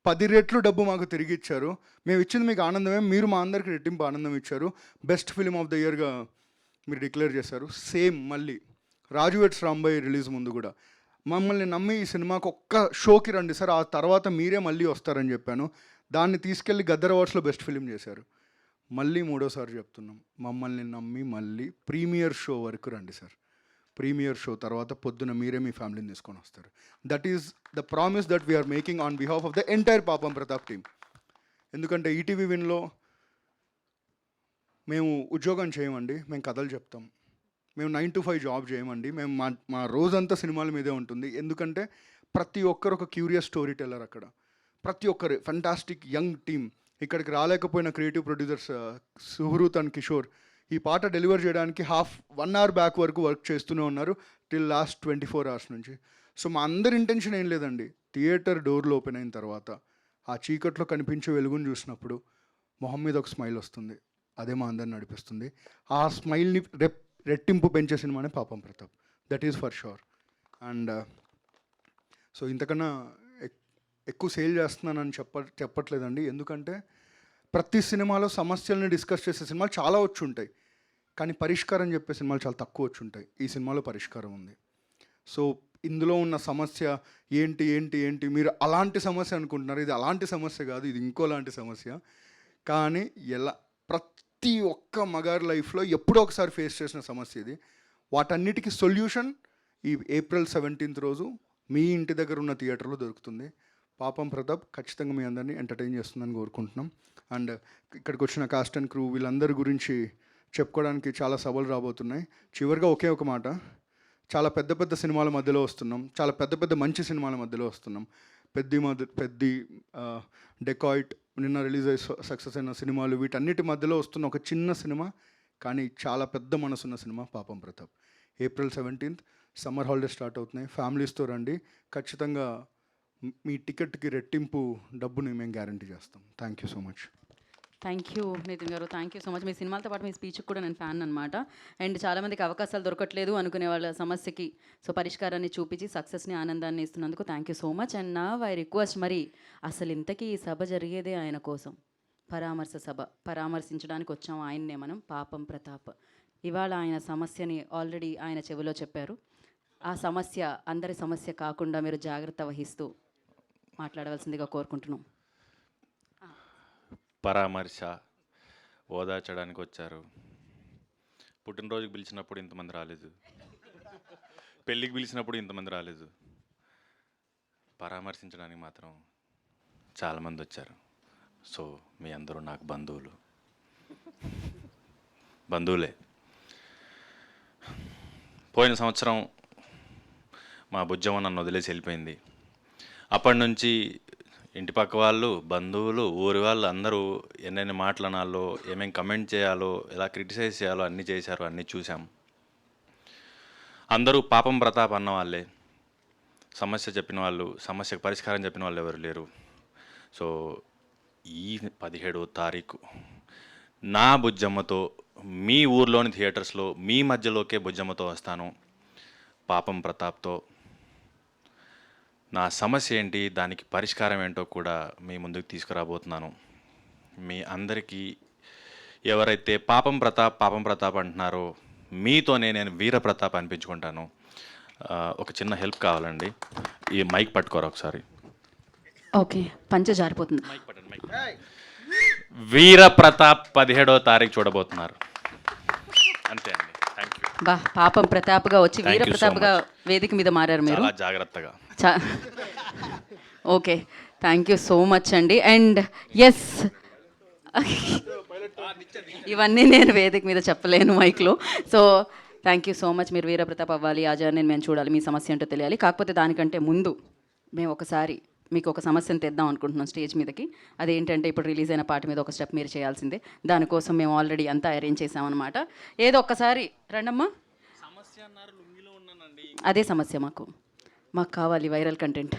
10 రెట్లు డబ్బు మాకు తిరిగి ఇచ్చారు. మేము ఇచ్చింది మీకు ఆనందమే, మీరు మా అందరికి రెట్టింపు ఆనందం ఇచ్చారు. బెస్ట్ ఫిలిం ఆఫ్ ద ఇయర్గా మీరు డిక్లేర్ చేశారు. సేమ్ మళ్ళీ రాజు వెట్స్ రాంబాయ్ రిలీజ్ ముందు కూడా మమ్మల్ని నమ్మి ఈ సినిమాకి ఒక్క షోకి రండి సార్, ఆ తర్వాత మీరే మళ్ళీ వస్తారని చెప్పాను. దాన్ని తీసుకెళ్ళి గద్దర్ అవార్డ్స్లో బెస్ట్ ఫిలిం చేశారు. మళ్ళీ మూడోసారి చెప్తున్నాం, మమ్మల్ని నమ్మి మళ్ళీ ప్రీమియర్ షో వరకు రండి సార్. ప్రీమియర్ షో తర్వాత పొద్దున మీరే మీ ఫ్యామిలీని తీసుకొని వస్తారు. That is the promise that we're making on behalf of the entire Papam Pratap team. ఎందుకంటే ఈటీవీ విన్లో మేము ఉద్యోగం చేయమండి, మేము కథలు చెప్తాం. మేము 9 to 5 జాబ్ చేయమండి. మేము మా రోజంతా సినిమాల మీదే ఉంటుంది. ఎందుకంటే ప్రతి ఒక్కరు ఒక క్యూరియస్ స్టోరీ టెల్లర్ అక్కడ. ప్రతి ఒక్కరు ఫెంటాస్టిక్ యంగ్ టీమ్. ఇక్కడికి రాలేకపోయిన creative producers Suhruth and Kishore ఈ పాట డెలివర్ చేయడానికి 1 hour బ్యాక్ వరకు వర్క్ చేస్తూనే ఉన్నారు టిల్ లాస్ట్ 24 hours నుంచి. సో మా అందరి ఇంటెన్షన్ ఏం లేదండి, థియేటర్ డోర్లు ఓపెన్ అయిన తర్వాత ఆ చీకట్లో కనిపించే వెలుగును చూసినప్పుడు మొహం మీద ఒక స్మైల్ వస్తుంది. అదే మా అందరిని నడిపిస్తుంది. ఆ స్మైల్ని రెట్టింపు పెంచే సినిమానే పాపం Pratap. That is for sure. And so ఇంతకన్నా ఎక్కువ సేల్ చేస్తున్నానని చెప్పట్లేదండి. ఎందుకంటే ప్రతి సినిమాలో సమస్యల్ని డిస్కస్ చేసే సినిమాలు చాలా వచ్చి ఉంటాయి, కానీ పరిష్కారం చెప్పే సినిమాలు చాలా తక్కువ వచ్చి ఉంటాయి. ఈ సినిమాలో పరిష్కారం ఉంది. సో ఇందులో ఉన్న సమస్య ఏంటి ఏంటి ఏంటి మీరు అలాంటి సమస్య అనుకుంటున్నారు. ఇది అలాంటి సమస్య కాదు, ఇది ఇంకోలాంటి సమస్య. కానీ ప్రతి ఒక్క మగారి లైఫ్లో ఎప్పుడో ఒకసారి ఫేస్ చేసిన సమస్య ఇది. వాటన్నిటికీ సొల్యూషన్ ఈ April 17th రోజు మీ ఇంటి దగ్గర ఉన్న థియేటర్లో దొరుకుతుంది. పాపం ప్రతాప్ ఖచ్చితంగా మీ అందరినీ ఎంటర్టైన్ చేస్తుందని కోరుకుంటున్నాం. అండ్ ఇక్కడికి వచ్చిన కాస్ట్ అండ్ క్రూ వీళ్ళందరి గురించి చెప్పుకోవడానికి చాలా సభలు రాబోతున్నాయి. చివరిగా ఒకే ఒక మాట, చాలా పెద్ద పెద్ద సినిమాల మధ్యలో వస్తున్నాం, చాలా పెద్ద పెద్ద మంచి సినిమాల మధ్యలో వస్తున్నాం. పెద్ది డెకాయిట్, నిన్న రిలీజ్ అయ్యి సక్సెస్ అయిన సినిమాలు, వీటన్నిటి మధ్యలో వస్తున్న ఒక చిన్న సినిమా కానీ చాలా పెద్ద మనసున్న సినిమా పాపం Pratap. April 17th summer holidays start అవుతున్నాయి. ఫ్యామిలీస్తో రండి. ఖచ్చితంగా మీ టికెట్కి రెట్టింపు డబ్బుని మేము గ్యారంటీ చేస్తాం. Thank you so much.
Thank you Nitin garu, thank you so much. మీ సినిమాలతో పాటు మీ స్పీచ్కి కూడా నేను ఫ్యాన్ అనమాట. అండ్ చాలామందికి అవకాశాలు దొరకట్లేదు అనుకునే వాళ్ళ సమస్యకి పరిష్కారాన్ని చూపించి సక్సెస్ని ఆనందాన్ని ఇస్తున్నందుకు thank you so much. And నా ఐ రిక్వెస్ట్, మరి అసలు ఇంతకీ ఈ సభ జరిగేదే ఆయన కోసం, పరామర్శ సభ. పరామర్శించడానికి వచ్చాం ఆయన్నే మనం, పాపం ప్రతాప్. ఇవాళ ఆయన సమస్యని ఆల్రెడీ ఆయన చెవిలో చెప్పారు. ఆ సమస్య అందరి సమస్య కాకుండా మీరు జాగ్రత్త వహిస్తూ మాట్లాడవలసిందిగా కోరుకుంటున్నాం.
పరామర్శ ఓదార్చడానికి వచ్చారు. పుట్టినరోజుకి పిలిచినప్పుడు ఇంతమంది రాలేదు, పెళ్ళికి పిలిచినప్పుడు ఇంతమంది రాలేదు, పరామర్శించడానికి మాత్రం చాలామంది వచ్చారు. సో మీ అందరూ నాకు బంధువులే. పోయిన సంవత్సరం మా బుజ్జమ్మ నన్ను వదిలేసి వెళ్ళిపోయింది. అప్పటి నుంచి ఇంటి పక్క వాళ్ళు, బంధువులు, ఊరి వాళ్ళు అందరూ ఎన్నెన్ని మాటలు అనాలో, ఏమేమి కమెంట్ చేయాలో, ఎలా క్రిటిసైజ్ చేయాలో అన్నీ చేశారు, అన్నీ చూసాం. అందరూ పాపం ప్రతాప్ అన్న వాళ్ళే. సమస్య చెప్పిన వాళ్ళు, సమస్యకు పరిష్కారం చెప్పిన వాళ్ళు ఎవరు లేరు. సో ఈ 17వ తారీఖు నా బుజ్జమ్మతో మీ ఊర్లోని థియేటర్స్లో మీ మధ్యలోకే బుజ్జమ్మతో వస్తాను, పాపం ప్రతాప్తో. నా సమస్య ఏంటి, దానికి పరిష్కారం ఏంటో కూడా మీ ముందుకు తీసుకురాబోతున్నాను. మీ అందరికీ ఎవరైతే పాపం ప్రతాప్ అంటున్నారో మీతోనే నేను వీర ప్రతాప్ అనిపించుకుంటాను. ఒక చిన్న హెల్ప్ కావాలండి, ఈ మైక్ పట్టుకోరా ఒకసారి.
ఓకే, పంచ జారిపోతుంది.
వీర ప్రతాప్ 17వ తారీఖు చూడబోతున్నారు. అంతే అండి. Thank you.
పాపం ప్రతాప్గా వచ్చి వీర ప్రతాప్గా వేదిక మీద మారారు మీరు.
చాలా జాగ్రత్తగా.
Okay, thank you so much అండి. అండ్ ఎస్, ఇవన్నీ నేను వేదిక మీద చెప్పలేను మైక్లో. So thank you so much. మీరు వీరప్రతాప్ అవ్వాలి, ఆ జర్నీని మేము చూడాలి, మీ సమస్య ఏంటో తెలియాలి. కాకపోతే దానికంటే ముందు మేము ఒకసారి మీకు ఒక సమస్యను తెద్దాం అనుకుంటున్నాం స్టేజ్ మీదకి. అదేంటంటే ఇప్పుడు రిలీజ్ అయిన పాట మీద ఒక స్టెప్ మీరు చేయాల్సిందే. దానికోసం మేము ఆల్రెడీ అంతా అరేంజ్ చేసామన్నమాట. ఏదో ఒక్కసారి రండమ్మా. అదే సమస్య మాకు కావాలి, వైరల్ కంటెంట్.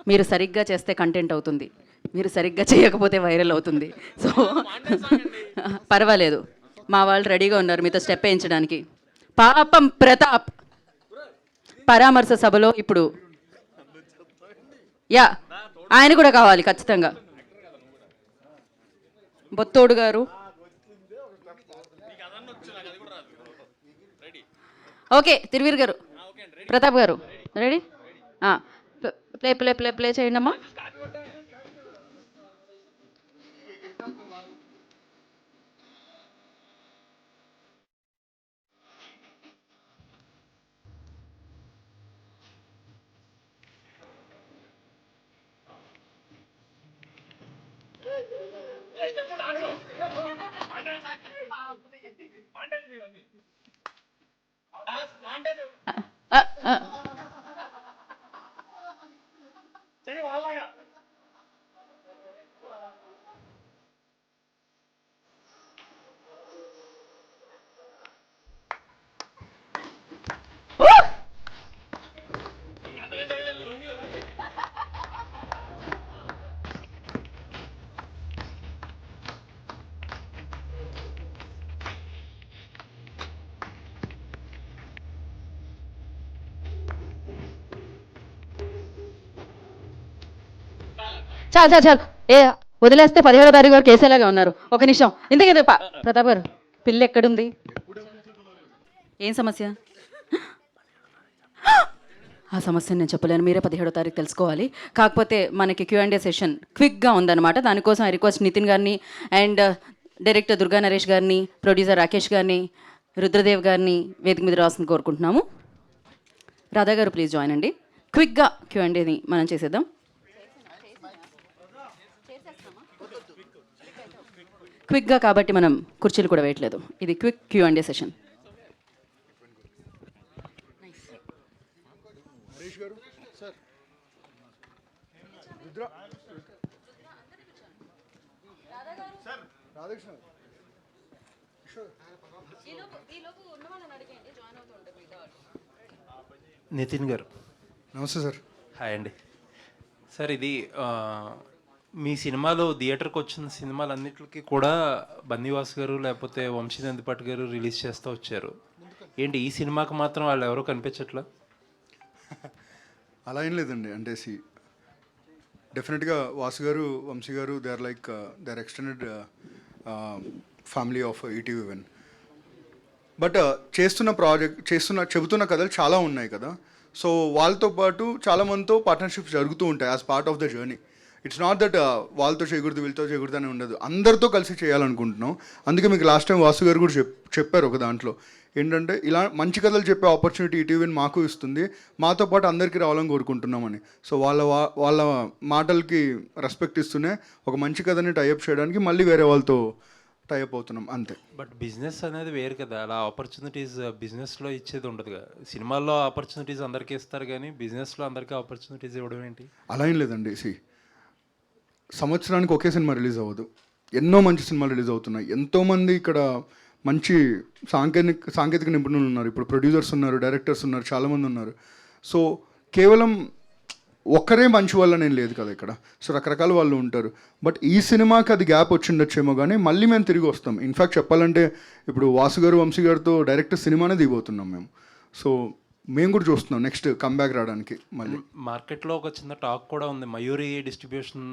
మీరు సరిగ్గా చేస్తే కంటెంట్ అవుతుంది, మీరు సరిగ్గా చేయకపోతే వైరల్ అవుతుంది. సో పర్వాలేదు, మా వాళ్ళు రెడీగా ఉన్నారు మీతో స్టెప్ వేయించడానికి. పాపం ప్రతాప్ పరామర్శ సభలో ఇప్పుడు ఆయన కూడా కావాలి ఖచ్చితంగా. బొత్తోడు గారు, ఓకే, తిరువీర్ గారు, ప్రతాప్ గారు ready? Play play play play చేయండి అమ్మా. చాలు చాలు చాలు ఏ వదిలేస్తే 17వ తారీఖు వరకు వేసేలాగా ఉన్నారు. ఒక నిమిషం ఇంతకేదో ప్రతాప్ గారు పిల్ల ఎక్కడుంది? ఏం సమస్య? ఆ సమస్యను నేను చెప్పలేను, మీరే 17వ తారీఖు తెలుసుకోవాలి. కాకపోతే మనకి Q&A సెషన్ క్విక్గా ఉందన్నమాట. దానికోసం ఐ రిక్వెస్ట్ నితిన్ గారిని అండ్ డైరెక్టర్ దుర్గా నరేష్ గారిని, ప్రొడ్యూసర్ రాకేష్ గారిని, రుద్రదేవ్ గారిని వేదిక మీద రావాల్సింది కోరుకుంటున్నాము. రాధా గారు ప్లీజ్ జాయిన్ అండి. క్విక్గా Q&Aని మనం చేసేద్దాం. క్విక్గా కాబట్టి మనం కుర్చీలు కూడా వేయట్లేదు. ఇది క్విక్ Q&A సెషన్.
నితిన్ గారు
నమస్తే సార్.
హాయ్ అండి. సార్ ఇది మీ సినిమాలో థియేటర్కి వచ్చిన సినిమాలన్నిటికీ కూడా బన్నీవాస్ గారు లేకపోతే వంశీ నందిపాటి గారు రిలీజ్ చేస్తూ వచ్చారు. ఏంటి ఈ సినిమాకి మాత్రం వాళ్ళు ఎవరో కనిపించట్లా?
అలా ఏం లేదండి. అంటే డెఫినెట్గా Vasu garu, Vamshi garu they are like they are extended family of ETV1. But చెబుతున్న కథలు చాలా ఉన్నాయి కదా. సో వాళ్ళతో పాటు చాలామందితో పార్ట్నర్షిప్స్ జరుగుతూ ఉంటాయి as part of the journey. It's not that వాళ్ళతో చేయకూడదు వీళ్ళతో చేయకూడదు అని ఉండదు, అందరితో కలిసి చేయాలనుకుంటున్నాం. అందుకే మీకు లాస్ట్ టైం వాసు గారు కూడా చెప్పారు ఒక దాంట్లో ఏంటంటే ఇలా మంచి కథలు చెప్పే ఆపర్చునిటీ ETV మాకు ఇస్తుంది, మాతో పాటు అందరికీ రావాలని కోరుకుంటున్నామని. సో వాళ్ళ మాటలకి రెస్పెక్ట్ ఇస్తూనే ఒక మంచి కథని టైఅప్ చేయడానికి మళ్ళీ వేరే వాళ్ళతో టైఅప్ అవుతున్నాం అంతే.
బట్ బిజినెస్ అనేది వేరు కదా, అలా ఆపర్చునిటీస్ బిజినెస్లో ఇచ్చేది ఉండదు కదా. సినిమాల్లో ఆపర్చునిటీస్ అందరికీ ఇస్తారు కానీ బిజినెస్లో అందరికీ ఆపర్చునిటీస్ ఇవ్వడం ఏంటి?
అలా ఏం లేదండి. సంవత్సరానికి ఒకే సినిమా రిలీజ్ అవ్వదు, ఎన్నో మంచి సినిమాలు రిలీజ్ అవుతున్నాయి. ఎంతోమంది ఇక్కడ మంచి సాంకేతిక నిపుణులు ఉన్నారు, ఇప్పుడు ప్రొడ్యూసర్స్ ఉన్నారు, డైరెక్టర్స్ ఉన్నారు, చాలామంది ఉన్నారు. సో కేవలం ఒక్కరే మంచి వల్ల నేను లేదు కదా ఇక్కడ. సో రకరకాల వాళ్ళు ఉంటారు. బట్ ఈ సినిమాకి అది గ్యాప్ వచ్చిండొచ్చేమో కానీ మళ్ళీ మేము తిరిగి వస్తాం. ఇన్ఫ్యాక్ట్ చెప్పాలంటే ఇప్పుడు వాసు గారు, వంశీ గారితో డైరెక్ట్ సినిమానే దిగిపోతున్నాం మేము. సో మేము కూడా చూస్తున్నాం నెక్స్ట్ కంబ్యాక్ రావడానికి. మళ్ళీ
మార్కెట్లో ఒక చిన్న టాక్ కూడా ఉంది, మయూరి డిస్ట్రిబ్యూషన్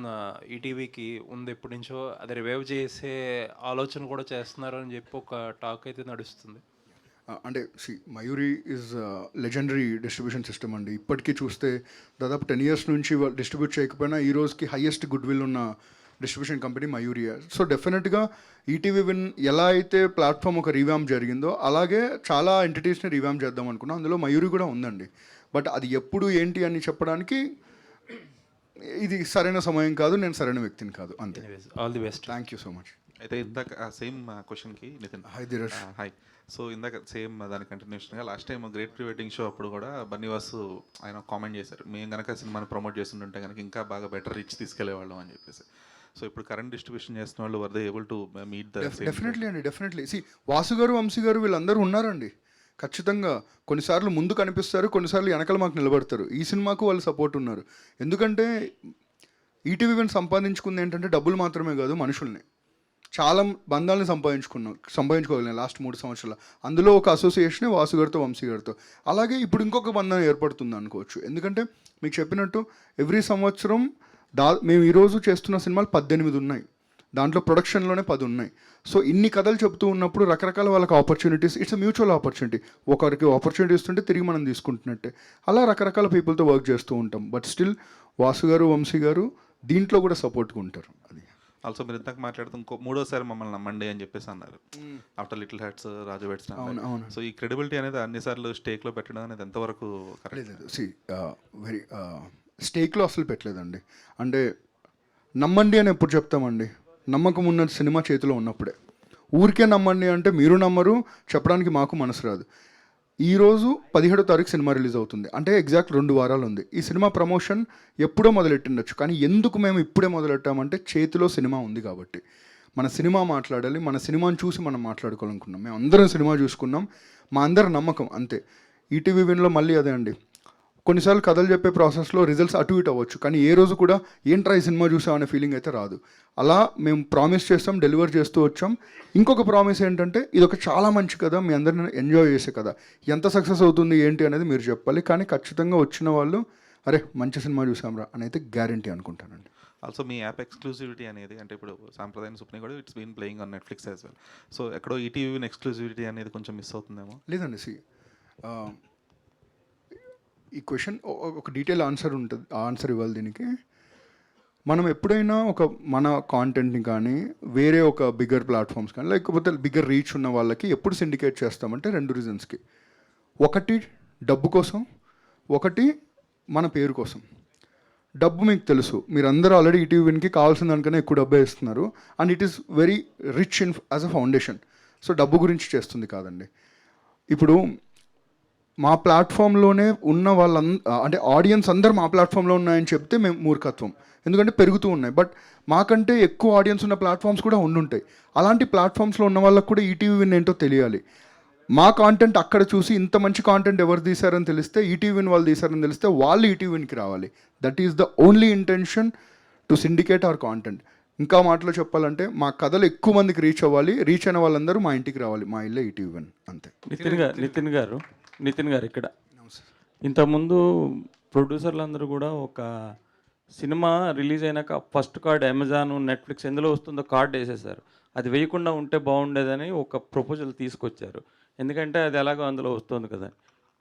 ETVకి ఉంది ఎప్పటి నుంచో, అది రివైవ్ చేసే ఆలోచన కూడా చేస్తున్నారు అని చెప్పి ఒక టాక్ అయితే నడుస్తుంది.
అంటే Mayuri is legendary distribution system అండి. ఇప్పటికీ చూస్తే దాదాపు 10 years నుంచి డిస్ట్రిబ్యూట్ చేయకపోయినా ఈ రోజుకి హైయెస్ట్ గుడ్ విల్ ఉన్న డిస్ట్రిబ్యూషన్ కంపెనీ మయూరియా. సో డెఫినెట్గా ETV1 ఎలా అయితే ప్లాట్ఫామ్ ఒక రీవ్యామ్ జరిగిందో అలాగే చాలా ఎంటిటీస్ని రీవ్యామ్ చేద్దాం అనుకున్నాం. అందులో మయూరి కూడా ఉందండి. బట్ అది ఎప్పుడు ఏంటి అని చెప్పడానికి ఇది సరైన సమయం కాదు, నేను సరైన వ్యక్తిని కాదు, అంతే.
All the best.
Thank you so much.
అయితే ఇందాక సేమ్ క్వశ్చన్కి Nithin.
Hi Dheeraj.
Hi. So ఇందాక సేమ్ దాని కంటిన్యూషన్గా last time great pre wedding show అప్పుడు కూడా బన్నీవాసు ఆయన కామెంట్ చేశారు, మేము కనుక సినిమాని ప్రమోట్ చేస్తుంటే కనుక ఇంకా బాగా బెటర్ రీచ్ తీసుకెళ్లేవాళ్ళం అని చెప్పేసి. సో ఇప్పుడు కరెంట్ డిస్ట్రిబ్యూషన్ చేస్తున్న వాళ్ళు were they able to meet the
definitely అండి, డెఫినెట్లీ. వాసు గారు, వంశీ గారు వీళ్ళందరూ ఉన్నారండి. ఖచ్చితంగా కొన్నిసార్లు ముందు కనిపిస్తారు, కొన్నిసార్లు వెనకాల మాకు నిలబడతారు. ఈ సినిమాకు వాళ్ళు సపోర్ట్ ఉన్నారు. ఎందుకంటే ETV1 సంపాదించుకుంది ఏంటంటే డబ్బులు మాత్రమే కాదు, మనుషుల్ని, చాలా బంధాలను సంపాదించుకోగలిగాను లాస్ట్ 3 సంవత్సరాలు. అందులో ఒక అసోసియేషనే వాసు గారితో, వంశీ గారితో. అలాగే ఇప్పుడు ఇంకొక బంధం ఏర్పడుతుంది అనుకోవచ్చు. ఎందుకంటే మీకు చెప్పినట్టు ఎవ్రీ సంవత్సరం మేము ఈరోజు చేస్తున్న సినిమాలు 18 ఉన్నాయి, దాంట్లో ప్రొడక్షన్లోనే 10 ఉన్నాయి. సో ఇన్ని కథలు చెప్తూ ఉన్నప్పుడు రకరకాల వాళ్ళకి ఆపర్చునిటీస్, ఇట్స్ మ్యూచువల్ ఆపర్చునిటీ. ఒకరికి ఆపర్చునిటీ ఇస్తుంటే తిరిగి మనం తీసుకుంటున్నట్టే. అలా రకరకాల పీపుల్తో వర్క్ చేస్తూ ఉంటాం. బట్ స్టిల్ వాసు గారు, వంశీ గారు దీంట్లో కూడా సపోర్ట్గా ఉంటారు. అది
ఆల్సో మీరు ఇంతకు మాట్లాడుతూ ఇంకో 3వసారి మమ్మల్ని నమ్మండి అని చెప్పేసి అన్నారు ఆఫ్టర్ లిటిల్ హార్ట్స్, రాజు వెడ్స్. సో ఈ క్రెడిబిలిటీ అనేది అన్నిసార్లు స్టేక్లో పెట్టడం అనేది ఎంతవరకు కరెక్ట్?
వెరీ స్టేక్లో అసలు పెట్టలేదండి. అంటే నమ్మండి అని ఎప్పుడు చెప్తామండి? నమ్మకం ఉన్న సినిమా చేతిలో ఉన్నప్పుడే. ఊరికే నమ్మండి అంటే మీరు నమ్మరు, చెప్పడానికి మాకు మనసు రాదు. ఈరోజు 17వ తారీఖు సినిమా రిలీజ్ అవుతుంది, అంటే ఎగ్జాక్ట్ 2 వారాలు ఉంది. ఈ సినిమా ప్రమోషన్ ఎప్పుడో మొదలెట్టిండొచ్చు, కానీ ఎందుకు మేము ఇప్పుడే మొదలెట్టామంటే చేతిలో సినిమా ఉంది కాబట్టి. మన సినిమా మాట్లాడాలి, మన సినిమాని చూసి మనం మాట్లాడుకోవాలనుకున్నాం. మేము అందరం సినిమా చూసుకున్నాం, మా అందరి నమ్మకం అంతే. ఈటీవీ విన్లో మళ్ళీ అదే అండి, కొన్నిసార్లు కథలు చెప్పే ప్రాసెస్లో రిజల్ట్స్ అటు ఇటు అవ్వచ్చు, కానీ ఏ రోజు కూడా ఏంట్రా ఈ సినిమా చూసాం అనే ఫీలింగ్ అయితే రాదు. అలా మేము ప్రామిస్ చేస్తాం, డెలివర్ చేస్తూ వచ్చాం. ఇంకొక ప్రామిస్ ఏంటంటే ఇది ఒక చాలా మంచి కథ, మీ అందరిని ఎంజాయ్ చేసే కథ. ఎంత సక్సెస్ అవుతుంది ఏంటి అనేది మీరు చెప్పాలి, కానీ ఖచ్చితంగా వచ్చిన వాళ్ళు అరే మంచి సినిమా చూసాంరా అని అయితే గ్యారంటీ అనుకుంటానండి.
ఆల్సో మీ యాప్ ఎక్స్క్లూసివిటీ అనేది, అంటే ఇప్పుడు సాంప్రదాయం సుప్ని కూడా it's been playing on Netflix as well. So ఎక్కడో ఈటీవీ ఎక్స్క్లూసివిటీ అనేది కొంచెం మిస్ అవుతుందేమో.
లేదండి, ఈ క్వశ్చన్ ఒక డీటెయిల్ ఆన్సర్ ఉంటుంది, ఆన్సర్ ఇవ్వాలి దీనికి. మనం ఎప్పుడైనా మన కాంటెంట్ని కానీ వేరే ఒక బిగ్గర్ ప్లాట్ఫామ్స్ కానీ లేకపోతే బిగ్గర్ రీచ్ ఉన్న వాళ్ళకి ఎప్పుడు సిండికేట్ చేస్తామంటే 2 రీజన్స్కి. ఒకటి డబ్బు కోసం, ఒకటి మన పేరు కోసం. డబ్బు మీకు తెలుసు, మీరందరూ ఆల్రెడీ ఈటీవీ విన్కి కావాల్సిన దానికన్నా ఎక్కువ డబ్బే ఇస్తున్నారు, and it is very rich in as a foundation. So డబ్బు గురించి చేస్తుంది కాదండి. ఇప్పుడు మా ప్లాట్ఫామ్లోనే ఉన్న అంటే ఆడియన్స్ అందరూ మా ప్లాట్ఫామ్లో ఉన్నాయని చెప్తే మేము మూర్ఖత్వం, ఎందుకంటే పెరుగుతూ ఉన్నాయి. బట్ మాకంటే ఎక్కువ ఆడియన్స్ ఉన్న ప్లాట్ఫామ్స్ కూడా ఉండుంటాయి. అలాంటి ప్లాట్ఫామ్స్లో ఉన్న వాళ్ళకు కూడా ఈటీవీ విన్ ఏంటో తెలియాలి. మా కాంటెంట్ అక్కడ చూసి ఇంత మంచి కాంటెంట్ ఎవరు తీశారని తెలిస్తే, ఈటీవీ విన్ వాళ్ళు తీశారని తెలిస్తే వాళ్ళు ఈటీవీ విన్కి రావాలి. That is the only intention to syndicate our content. ఇంకా మాటలో చెప్పాలంటే మా కథలు ఎక్కువ మందికి రీచ్ అవ్వాలి, రీచ్ అయిన వాళ్ళందరూ మా ఇంటికి రావాలి, మా ఇల్లే ఈటీవీ విన్, అంతే.
నితిన్ గారు ఇక్కడ ఇంతకుముందు ప్రొడ్యూసర్లు అందరూ కూడా ఒక సినిమా రిలీజ్ అయినాక ఫస్ట్ కార్డ్ అమెజాన్, నెట్ఫ్లిక్స్ ఎందులో వస్తుందో కార్డ్ వేసేసారు. అది వేయకుండా ఉంటే బాగుండేదని ఒక ప్రపోజల్ తీసుకొచ్చారు, ఎందుకంటే అది ఎలాగో అందులో వస్తుంది కదా.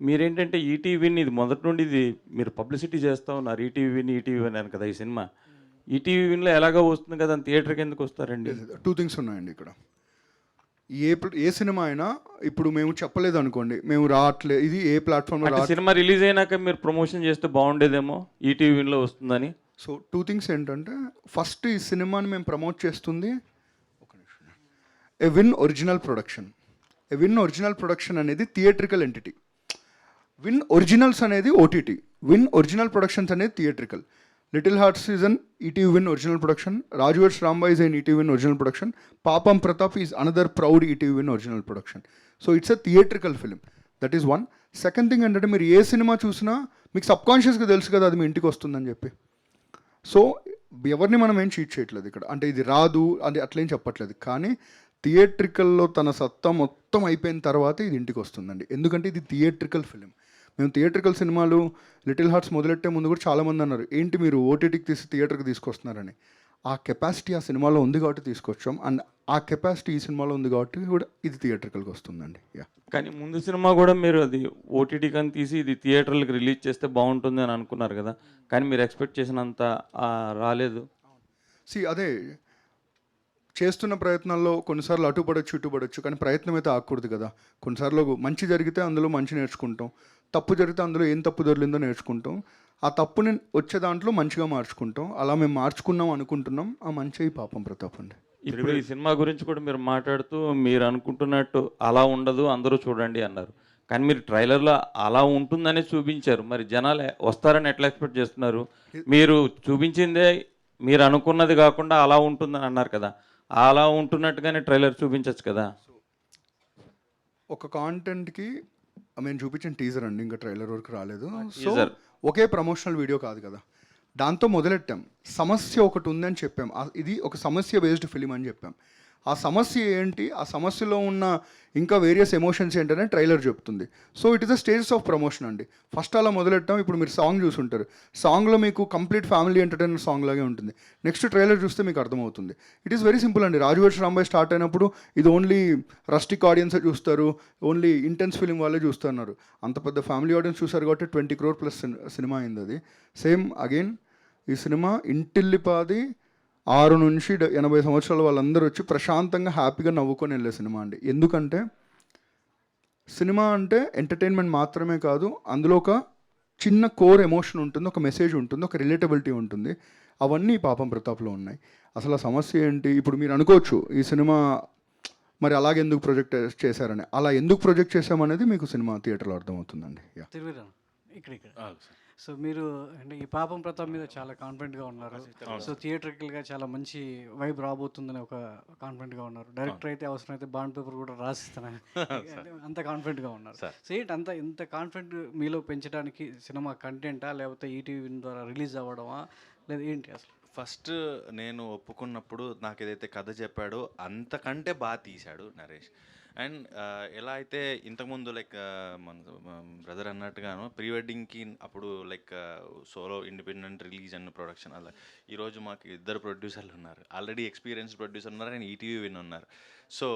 మీరేంటంటే ఈటీవీని ఇది మొదటి నుండి ఇది మీరు పబ్లిసిటీ చేస్తూ ఉన్నారు, ఈటీవీ అని కదా ఈ సినిమా. ఈటీవీ విన్లో ఎలాగో వస్తుంది కదా, థియేటర్కి ఎందుకు వస్తారండి?
2 థింగ్స్ ఉన్నాయండి ఇక్కడ. ఏ సినిమా అయినా ఇప్పుడు మేము చెప్పలేదు అనుకోండి, మేము రావట్లేదు, ఇది ఏ ప్లాట్ఫామ్లో
సినిమా రిలీజ్ అయినాక మీరు ప్రమోషన్ చేస్తే బాగుండేదేమో ఈటీవీ విన్లో వస్తుందని.
సో 2 థింగ్స్ ఏంటంటే, ఫస్ట్ ఈ సినిమాని మేము ప్రమోట్ చేస్తుంది Win original production. Win original production అనేది థియేట్రికల్ ఎంటిటీ, విన్ ఒరిజినల్స్ అనేది ఓటీటీ, విన్ ఒరిజినల్ ప్రొడక్షన్స్ అనేది theatrical. Little hearts is an ETV Win original production, Raju weds Rambai is an ETV Win original production, Papam Pratap is another proud ETV Win original production. So it's a theatrical film, that is one. Second thing ఏంటంటే, మీరు ఏ సినిమా చూసినా మీకు సబ్కాన్షియస్గా తెలుసు కదా అది మీ ఇంటికి వస్తుందని చెప్పి. సో ఎవరిని మనం ఏం చీట్ చేయట్లేదు ఇక్కడ, అంటే ఇది రాదు అది అట్లేం చెప్పట్లేదు, కానీ థియేట్రికల్లో తన సత్తా మొత్తం అయిపోయిన తర్వాత ఇది ఇంటికి వస్తుందండి, ఎందుకంటే ఇది థియేట్రికల్ ఫిలిం. మేము థియేట్రికల్ సినిమాలు లిటిల్ హార్ట్స్ మొదలెట్టే ముందు కూడా చాలామంది అన్నారు, ఏంటి మీరు ఓటీటీకి తీసి థియేటర్కి తీసుకొస్తున్నారని. ఆ కెపాసిటీ ఆ సినిమాలో ఉంది కాబట్టి తీసుకొచ్చాం, అండ్ ఆ కెపాసిటీ ఈ సినిమాలో ఉంది కాబట్టి కూడా ఇది థియేటర్కల్కి వస్తుందండి.
కానీ ముందు సినిమా కూడా మీరు అది ఓటీటీ కానీ తీసి ఇది థియేటర్లకు రిలీజ్ చేస్తే బాగుంటుంది అని అనుకున్నారు కదా, కానీ మీరు ఎక్స్పెక్ట్ చేసినంత రాలేదు.
అదే చేస్తున్న ప్రయత్నాల్లో కొన్నిసార్లు అటుపడచ్చు ఇటుపడచ్చు, కానీ ప్రయత్నం అయితే ఆగకూడదు కదా. కొన్నిసార్లు మంచి జరిగితే అందులో మంచి నేర్చుకుంటాం, తప్పు జరిగితే అందులో ఏం తప్పు దొరికిందో నేర్చుకుంటాం, ఆ తప్పుని వచ్చే దాంట్లో మంచిగా మార్చుకుంటాం. అలా మేము మార్చుకున్నాం అనుకుంటున్నాం, ఆ మంచి పాపం ప్రతాప్ అండి.
ఇప్పుడు ఈ సినిమా గురించి కూడా మీరు మాట్లాడుతూ మీరు అనుకుంటున్నట్టు అలా ఉండదు అందరూ చూడండి అన్నారు, కానీ మీరు ట్రైలర్లో అలా ఉంటుందనే చూపించారు. మరి జనాలు వస్తారని ఎట్లా ఎక్స్పెక్ట్ చేస్తున్నారు? మీరు చూపించిందే మీరు అనుకున్నది కాకుండా అలా ఉంటుందని అన్నారు కదా, అలా ఉంటున్నట్టుగానే ట్రైలర్ చూపించచ్చు కదా.
ఒక కాంటెంట్కి మేము చూపించిన టీజర్ అండి, ఇంకా ట్రైలర్ వరకు రాలేదు. సో ఒకే ప్రమోషనల్ వీడియో కాదు కదా, దాంతో మొదలెట్టాం. సమస్య ఒకటి ఉందని చెప్పాం, ఇది ఒక సమస్య బేస్డ్ ఫిలిం అని చెప్పాం. ఆ సమస్య ఏంటి, ఆ సమస్యలో ఉన్న ఇంకా వేరియస్ ఎమోషన్స్ ఏంటనే ట్రైలర్ చెప్తుంది. So it is a stages of promotion అండి. ఫస్ట్ అలా మొదలెట్టాం. ఇప్పుడు మీరు సాంగ్ చూసుంటారు, సాంగ్లో మీకు కంప్లీట్ ఫ్యామిలీ ఎంటర్టైనర్ సాంగ్ లాగే ఉంటుంది. నెక్స్ట్ ట్రైలర్ చూస్తే మీకు అర్థమవుతుంది. ఇట్ ఈస్ వెరీ సింపుల్ అండి. రాజువర్ష్ రాంబాయ్ స్టార్ట్ అయినప్పుడు ఇది ఓన్లీ రస్టిక్ ఆడియన్సే చూస్తారు, ఓన్లీ ఇంటెన్స్ ఫిలిం వాళ్ళే చూస్తున్నారు. అంత పెద్ద ఫ్యామిలీ ఆడియన్స్ చూసారు కాబట్టి 20 crore ప్లస్ సినిమా అయింది అది. సేమ్ అగైన్ ఈ సినిమా ఇంటిల్లిపాది 6 నుంచి 80 సంవత్సరాల వాళ్ళందరూ వచ్చి ప్రశాంతంగా హ్యాపీగా నవ్వుకొని వెళ్ళే సినిమా అండి. ఎందుకంటే సినిమా అంటే ఎంటర్టైన్మెంట్ మాత్రమే కాదు, అందులో ఒక చిన్న కోర్ ఎమోషన్ ఉంటుంది, ఒక మెసేజ్ ఉంటుంది, ఒక రిలేటబిలిటీ ఉంటుంది. అవన్నీ పాపం ప్రతాప్లో ఉన్నాయి. అసలు ఆ సమస్య ఏంటి? ఇప్పుడు మీరు అనుకోవచ్చు ఈ సినిమా మరి అలాగే ఎందుకు ప్రొజెక్ట్ చేశారని, అలా ఎందుకు ప్రొజెక్ట్ చేశామనేది మీకు సినిమా థియేటర్లో అర్థమవుతుందండి. యా.
తిరువీరం ఇక్కడ సో మీరు అంటే ఈ పాపం ప్రతాప్ మీద చాలా కాన్ఫిడెంట్గా ఉన్నారు. సో థియేటర్కల్గా చాలా మంచి వైబ్ రాబోతుందని ఒక కాన్ఫిడెంట్గా ఉన్నారు. డైరెక్టర్ అయితే అవసరమైతే బాండ్ పేపర్ కూడా రాసిస్తాను అంత కాన్ఫిడెంట్గా ఉన్నారు. సో ఏంటి ఇంత కాన్ఫిడెంట్ మీలో పెంచడానికి సినిమా కంటెంటా లేకపోతే ఈటీవీ ద్వారా రిలీజ్ అవ్వడమా లేదా ఏంటి అసలు?
ఫస్ట్ నేను ఒప్పుకున్నప్పుడు నాకు ఏదైతే కథ చెప్పాడో అంతకంటే బాగా తీశాడు నరేష్. అండ్ ఎలా అయితే ఇంతకుముందు లైక్ మన బ్రదర్ అన్నట్టుగాను ప్రీ వెడ్డింగ్కి అప్పుడు like solo independent release and production అలా ఈరోజు మాకు 2 ప్రొడ్యూసర్లు ఉన్నారు, ఆల్రెడీ ఎక్స్పీరియన్స్డ్ ప్రొడ్యూసర్ ఉన్నారు అండ్ ఈటీవీ విన్ ఉన్నారు. సో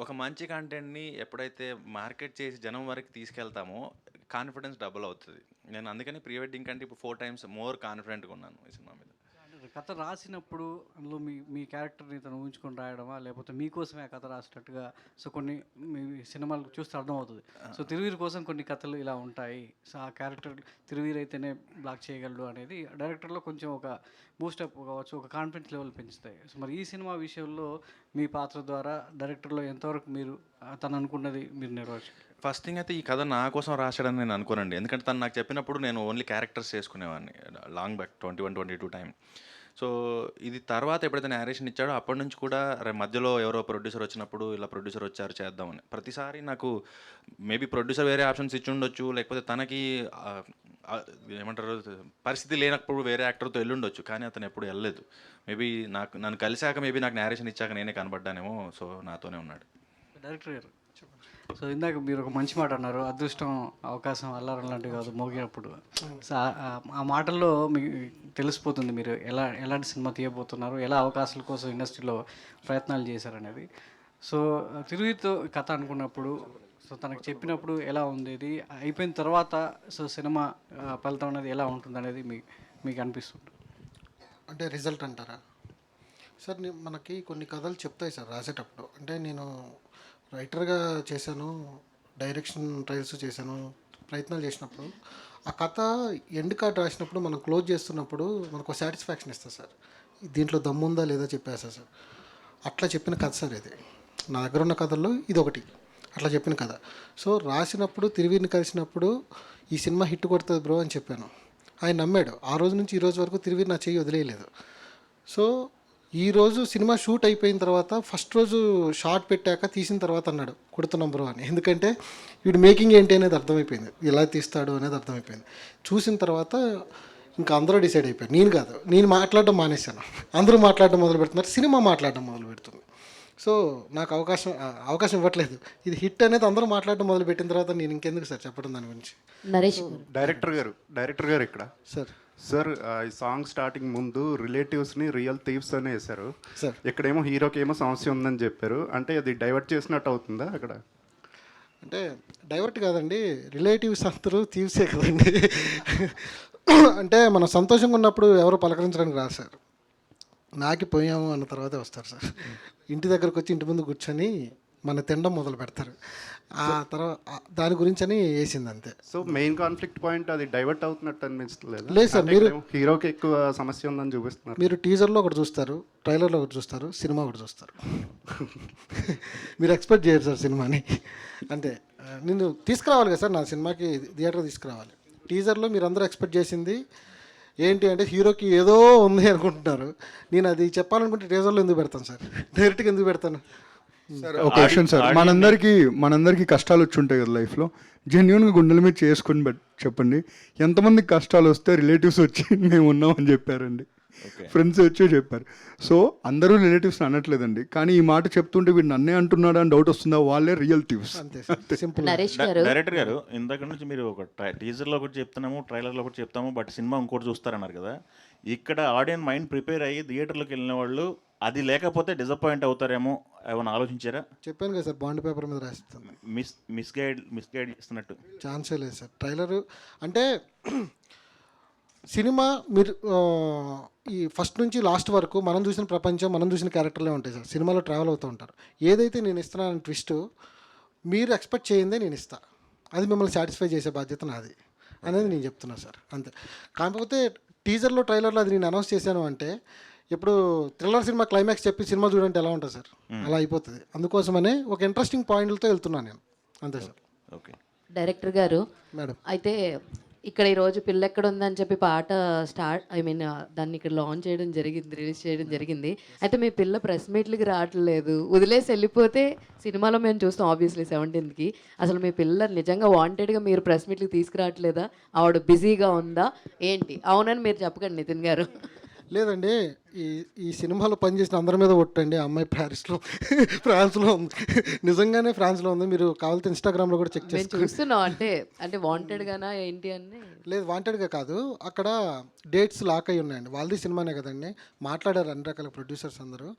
ఒక మంచి కంటెంట్ని ఎప్పుడైతే మార్కెట్ చేసి జనం వరకు తీసుకెళ్తామో కాన్ఫిడెన్స్ డబుల్ అవుతుంది. నేను అందుకని ప్రీ వెడ్డింగ్ కంటే ఇప్పుడు 4 times మోర్ కాన్ఫిడెంట్గా ఉన్నాను ఈ సినిమా మీద.
కథ రాసినప్పుడు అందులో మీ క్యారెక్టర్ని తను ఊహించుకొని రాయడమా లేకపోతే మీకోసమే ఆ కథ రాసినట్టుగా? సో కొన్ని మీ సినిమాలు చూస్తే అర్థమవుతుంది. సో తిరువీరు కోసం కొన్ని కథలు ఇలా ఉంటాయి, సో ఆ క్యారెక్టర్ తిరువీరు అయితేనే బ్లాక్ చేయగలడు అనేది డైరెక్టర్లో కొంచెం ఒక బూస్టప్ కావచ్చు, ఒక కాన్ఫిడెన్స్ లెవెల్ పెంచుతాయి. సో మరి ఈ సినిమా విషయంలో మీ పాత్ర ద్వారా డైరెక్టర్లో ఎంతవరకు మీరు తను అనుకున్నది మీరు నెరవేర్చారు?
ఫస్ట్ థింగ్ అయితే ఈ కథ నా కోసం రాశాడని నేను అనుకోనండి. ఎందుకంటే తను నాకు చెప్పినప్పుడు నేను ఓన్లీ క్యారెక్టర్స్ చేసుకునేవాడిని లాంగ్ బ్యాక్ 21-22 టైం. సో ఇది తర్వాత ఎప్పుడైతే నేరేషన్ ఇచ్చాడో అప్పటి నుంచి కూడా మధ్యలో ఎవరో ప్రొడ్యూసర్ వచ్చినప్పుడు ఇలా ప్రొడ్యూసర్ వచ్చారు చేద్దామని ప్రతిసారి నాకు మేబీ ప్రొడ్యూసర్ వేరే ఆప్షన్స్ ఇచ్చి ఉండొచ్చు, లేకపోతే తనకి ఏమంటారు పరిస్థితి లేనప్పుడు వేరే యాక్టర్తో వెళ్ళుండొచ్చు, కానీ అతను ఎప్పుడు వెళ్ళలేదు. మేబీ నన్ను కలిశాక మేబీ నాకు నేరేషన్ ఇచ్చాక నేనే కనబడ్డానేమో. సో నాతోనే ఉన్నాడు.
డైరెక్టర్ గారు సో ఇందాక మీరు ఒక మంచి మాట అన్నారు, అదృష్టం అవకాశం అల్లారం లాంటివి కాదు మోగినప్పుడు. సో ఆ మాటల్లో మీకు తెలిసిపోతుంది మీరు ఎలాంటి సినిమా తీయబోతున్నారు, ఎలా అవకాశాల కోసం ఇండస్ట్రీలో ప్రయత్నాలు చేశారనేది. సో తిరుగుతో కథ అనుకున్నప్పుడు సో తనకు చెప్పినప్పుడు ఎలా ఉంది, ఇది అయిపోయిన తర్వాత సో సినిమా ఫలితం అనేది ఎలా ఉంటుంది అనేది మీకు అనిపిస్తుంది?
అంటే రిజల్ట్ అంటారా సార్? మనకి కొన్ని కథలు చెప్తాయి సార్ రాసేటప్పుడు. అంటే నేను రైటర్గా చేశాను, డైరెక్షన్ ట్రయల్స్ చేశాను, ప్రయత్నాలు చేసినప్పుడు ఆ కథ ఎండ్ కార్డ్ రాసినప్పుడు మనం క్లోజ్ చేస్తున్నప్పుడు మనకు ఒక సాటిస్ఫాక్షన్ ఇస్తుంది సార్. దీంట్లో దమ్ముందా లేదా చెప్పేస్తా సార్. అట్లా చెప్పిన కథ సార్ ఇది. నా దగ్గర ఉన్న కథల్లో ఇది ఒకటి అట్లా చెప్పిన కథ. సో రాసినప్పుడు తిరువీరిని కలిసినప్పుడు ఈ సినిమా హిట్ కొడుతుంది బ్రో అని చెప్పాను. ఆయన నమ్మాడు. ఆ రోజు నుంచి ఈ రోజు వరకు తిరువీరి నా చెయ్యి వదిలేయలేదు. సో ఈరోజు సినిమా షూట్ అయిపోయిన తర్వాత ఫస్ట్ రోజు షార్ట్ పెట్టాక తీసిన తర్వాత అన్నాడు కొడుతున్నాం బ్రో అని. ఎందుకంటే వీడు మేకింగ్ ఏంటి అనేది అర్థమైపోయింది, ఎలా తీస్తాడు అనేది అర్థమైపోయింది. చూసిన తర్వాత ఇంకా అందరూ డిసైడ్ అయిపోయారు, నేను కాదు. నేను మాట్లాడడం మానేశాను, అందరూ మాట్లాడడం మొదలు పెడుతున్నారు, సినిమా మాట్లాడడం మొదలు పెడుతుంది. సో నాకు అవకాశం ఇవ్వట్లేదు. ఇది హిట్ అనేది అందరూ మాట్లాడడం మొదలు పెట్టిన తర్వాత నేను ఇంకెందుకు సార్ చెప్పడం దాని గురించి.
నరేష్
డైరెక్టర్ గారు ఇక్కడ
సార్
ఈ సాంగ్ స్టార్టింగ్ ముందు రిలేటివ్స్ని రియల్ థీవ్స్ అని వేశారు
సార్.
ఇక్కడేమో హీరోకి ఏమో సమస్య ఉందని చెప్పారు. అంటే అది డైవర్ట్ చేసినట్టు అవుతుందా అక్కడ?
అంటే డైవర్ట్ కాదండి, రిలేటివ్స్ అందరూ తీవ్సే కదండి. అంటే మనం సంతోషంగా ఉన్నప్పుడు ఎవరు పలకరించడానికి రాదు సార్. నాకి పోయాము అన్న తర్వాతే వస్తారు సార్. ఇంటి దగ్గరకు వచ్చి ఇంటి ముందు కూర్చొని మన తినడం మొదలు పెడతారు. ఆ తర్వాత దాని గురించి అని వేసింది అంతే.
సో మెయిన్ కాన్ఫ్లిక్ట్ పాయింట్ అది డైవర్ట్ అవుతున్నట్టు అనిపించలేదు?
లేదు సార్, మీరు
హీరోకి ఎక్కువ సమస్య ఉందని చూపిస్తున్నారు.
మీరు టీజర్లో ఒకటి చూస్తారు, ట్రైలర్లో ఒకటి చూస్తారు, సినిమా ఒకటి చూస్తారు. మీరు ఎక్స్పెక్ట్ చేయరు సార్ సినిమాని. అంటే నేను తీసుకురావాలి కదా సార్, నా సినిమాకి థియేటర్ తీసుకురావాలి. టీజర్లో మీరు అందరూ ఎక్స్పెక్ట్ చేసింది ఏంటి అంటే హీరోకి ఏదో ఉంది అనుకుంటున్నారు. నేను అది చెప్పాలనుకుంటే టీజర్లో ఎందుకు పెడతాను సార్, డైరెక్ట్గా ఎందుకు పెడతాను?
సార్ ఒక క్వశ్చన్ సార్, మనందరికీ కష్టాలు వచ్చి ఉంటాయి కదా లైఫ్లో. జెన్యున్గా గుండెల మీద చేసుకొని చెప్పండి, ఎంతమందికి కష్టాలు వస్తే రిలేటివ్స్ వచ్చి మేము ఉన్నామని చెప్పారండి, ఫ్రెండ్స్ వచ్చి చెప్పారు. సో అందరూ రిలేటివ్స్ అనట్లేదండి, కానీ ఈ మాట చెప్తుంటే వీడు నన్నే అంటున్నాడా అని డౌట్ వస్తుందా, వాళ్ళే రియల్ టివ్స్.
డైరెక్టర్ గారు ఇందాక నుంచి మీరు ఒక టీజర్లో ఒకటి చెప్తున్నాము, ట్రైలర్లో ఒకటి చెప్తాము, బట్ సినిమా ఇంకోటి చూస్తారన్నారు కదా. ఇక్కడ ఆడియన్స్ మైండ్ ప్రిపేర్ అయ్యి థియేటర్లోకి వెళ్ళిన వాళ్ళు అది లేకపోతే డిసప్పాయింట్ అవుతారేమో ఏమైనా ఆలోచించారా?
చెప్పాను కదా సార్, బాండ్ పేపర్ మీద రాస్తాను.
మిస్గైడ్ ఇస్తున్నట్టు
ఛాన్సే లేదు సార్. ట్రైలరు అంటే సినిమా మీరు ఈ ఫస్ట్ నుంచి లాస్ట్ వరకు మనం చూసిన ప్రపంచం, మనం చూసిన క్యారెక్టర్లే ఉంటాయి సార్. సినిమాలో ట్రావెల్ అవుతూ ఉంటారు. ఏదైతే నేను ఇస్తున్నాను ట్విస్ట్ మీరు ఎక్స్పెక్ట్ చేయిందే నేను ఇస్తా, అది మిమ్మల్ని సాటిస్ఫై చేసే బాధ్యత నాది అనేది నేను చెప్తున్నా సార్, అంతే. కాకపోతే టీజర్లో ట్రైలర్లో అది నేను అనౌన్స్ చేశాను అంటే ఇప్పుడు థ్రిల్లర్ సినిమా క్లైమాక్స్ చెప్పి సినిమా చూడంటే ఎలా ఉంటుంది సార్, అలా అయిపోతుంది. అందుకోసమనే ఒక ఇంట్రెస్టింగ్ పాయింట్లతో వెళ్తున్నాను నేను, అంతే సార్.
ఓకే
డైరెక్టర్ గారు
మేడం,
అయితే ఇక్కడ ఈరోజు పిల్ల ఎక్కడ ఉందని చెప్పి పాట దాన్ని ఇక్కడ లాంచ్ చేయడం జరిగింది, రిలీజ్ చేయడం జరిగింది. అయితే మీ పిల్ల ప్రెస్ మీట్లకి రావట్లేదు, వదిలేసి వెళ్ళిపోతే సినిమాలో మేము చూస్తాం ఆబ్వియస్లీ 17th. అసలు మీ పిల్ల నిజంగా వాంటెడ్గా మీరు ప్రెస్ మీట్లకి తీసుకురావట్లేదా, ఆవిడ బిజీగా ఉందా ఏంటి? అవునని మీరు చెప్పకండి నితిన్ గారు.
లేదండి, ఈ సినిమాలో పనిచేసిన అందరి మీద ఒట్టండి. అమ్మాయి ఫ్రాన్స్లో ఉంది, నిజంగానే ఫ్రాన్స్లో ఉంది. మీరు కావాలంటే ఇన్స్టాగ్రామ్లో కూడా చెక్
మేము
చేసుకోండి.
చూస్తున్నాం, అంటే వాంటెడ్గానా ఏంటి అని.
లేదు, వాంటెడ్గా కాదు, అక్కడ డేట్స్ లాక్ అయి ఉన్నాయండి. వాళ్ళది సినిమానే కదండి, మాట్లాడారు అన్ని రకాల ప్రొడ్యూసర్స్ అందరూ.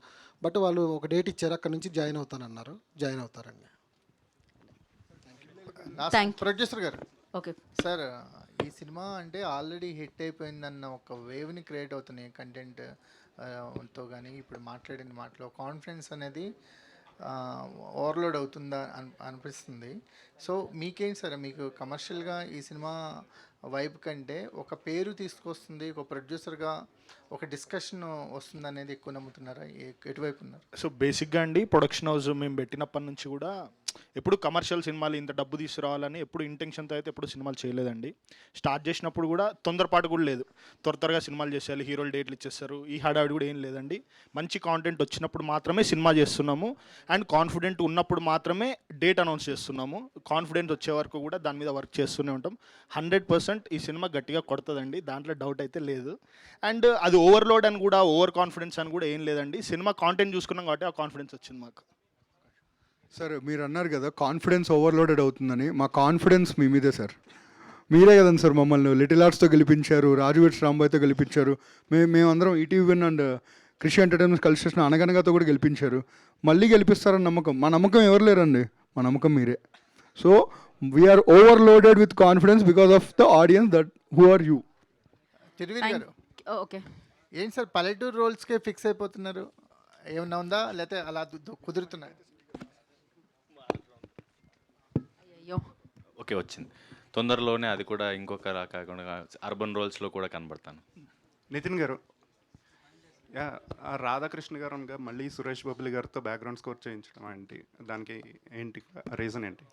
బట్ వాళ్ళు ఒక డేట్ ఇచ్చారు, అక్కడ నుంచి జాయిన్ అవుతానన్నారు, జాయిన్ అవుతారండి.
ప్రొడ్యూసర్ గారు,
ఓకే
సార్, ఈ సినిమా అంటే ఆల్రెడీ హిట్ అయిపోయిందన్న ఒక వేవ్ని క్రియేట్ అవుతున్నాయి కంటెంట్ తో, కానీ ఇప్పుడు మాట్లాడిన మాటలో కాన్ఫిడెన్స్ అనేది ఓవర్లోడ్ అవుతుందా అనిపిస్తుంది. సో మీకేంటి సార్, మీకు కమర్షియల్గా ఈ సినిమా వైబ్ కంటే ఒక పేరు తీసుకొస్తుంది, ఒక ప్రొడ్యూసర్గా ఒక డిస్కషన్ వస్తుంది అనేది ఎక్కువ నమ్ముతున్నారా, ఎటువైపు ఉన్నారు?
సో బేసిక్గా అండి, ప్రొడక్షన్ హౌస్ మేము పెట్టినప్పటి నుంచి కూడా ఎప్పుడు కమర్షియల్ సినిమాలు ఇంత డబ్బు తీసుకురావాలని ఎప్పుడు ఇంటెన్షన్తో అయితే ఎప్పుడు సినిమాలు చేయలేదండి. స్టార్ట్ చేసినప్పుడు కూడా తొందరపాటు కూడా లేదు, త్వరగా సినిమాలు చేసేయాలి, హీరోలు డేట్లు ఇచ్చేస్తారు, ఈ హడావిడి కూడా ఏం లేదండి. మంచి కాంటెంట్ వచ్చినప్పుడు మాత్రమే సినిమా చేస్తున్నాము, అండ్ కాన్ఫిడెంట్ ఉన్నప్పుడు మాత్రమే డేట్ అనౌన్స్ చేస్తున్నాము. కాన్ఫిడెన్స్ వచ్చే వరకు కూడా దాని మీద వర్క్ చేస్తూనే ఉంటాం. 100% ఈ సినిమా గట్టిగా కొడుతుందండి, దాంట్లో డౌట్ అయితే లేదు. అండ్ అది ఓవర్లోడ్ అని కూడా, ఓవర్ కాన్ఫిడెన్స్ అని కూడా ఏం లేదండి. సినిమా కాంటెంట్ చూసుకున్నాం కాబట్టి ఆ కాన్ఫిడెన్స్ వచ్చింది మాకు.
సార్ మీరు అన్నారు కదా కాన్ఫిడెన్స్ ఓవర్లోడెడ్ అవుతుందని, మా కాన్ఫిడెన్స్ మీ మీదే సార్. మీరే కదండి సార్ మమ్మల్ని లిటిల్ ఆర్ట్స్తో గెలిపించారు, రాజువేట్స్ రాంబాయ్తో గెలిపించారు, మేమందరం ఈటీవీ అండ్ కృషి ఎంటర్టైన్మెంట్ కలిసి చేసిన అనగనగాతో కూడా గెలిపించారు. మళ్ళీ గెలిపిస్తారని నమ్మకం, మా నమ్మకం ఎవరు లేరండి, మా నమ్మకం మీరే. So we're overloaded with confidence because of the audience that who are you.
Thiruveer garu,
okay
ఏంటి సార్ పల్లెటూరు రోల్స్కే ఫిక్స్ అయిపోతున్నారు, ఏమన్నా ఉందా, లేకపోతే అలా కుదురుతున్నాయి?
ఓకే, వచ్చింది తొందరలోనే. అది కూడా ఇంకొకలా కాకుండా అర్బన్ రోల్స్లో కూడా కనబడతాను.
నితిన్ గారు, రాధాకృష్ణ గారు అనగా మళ్ళీ సురేష్ బాబులి గారితో బ్యాక్గ్రౌండ్ స్కోర్ చేయించడం ఏంటి, దానికి ఏంటి రీజన్ ఏంటి?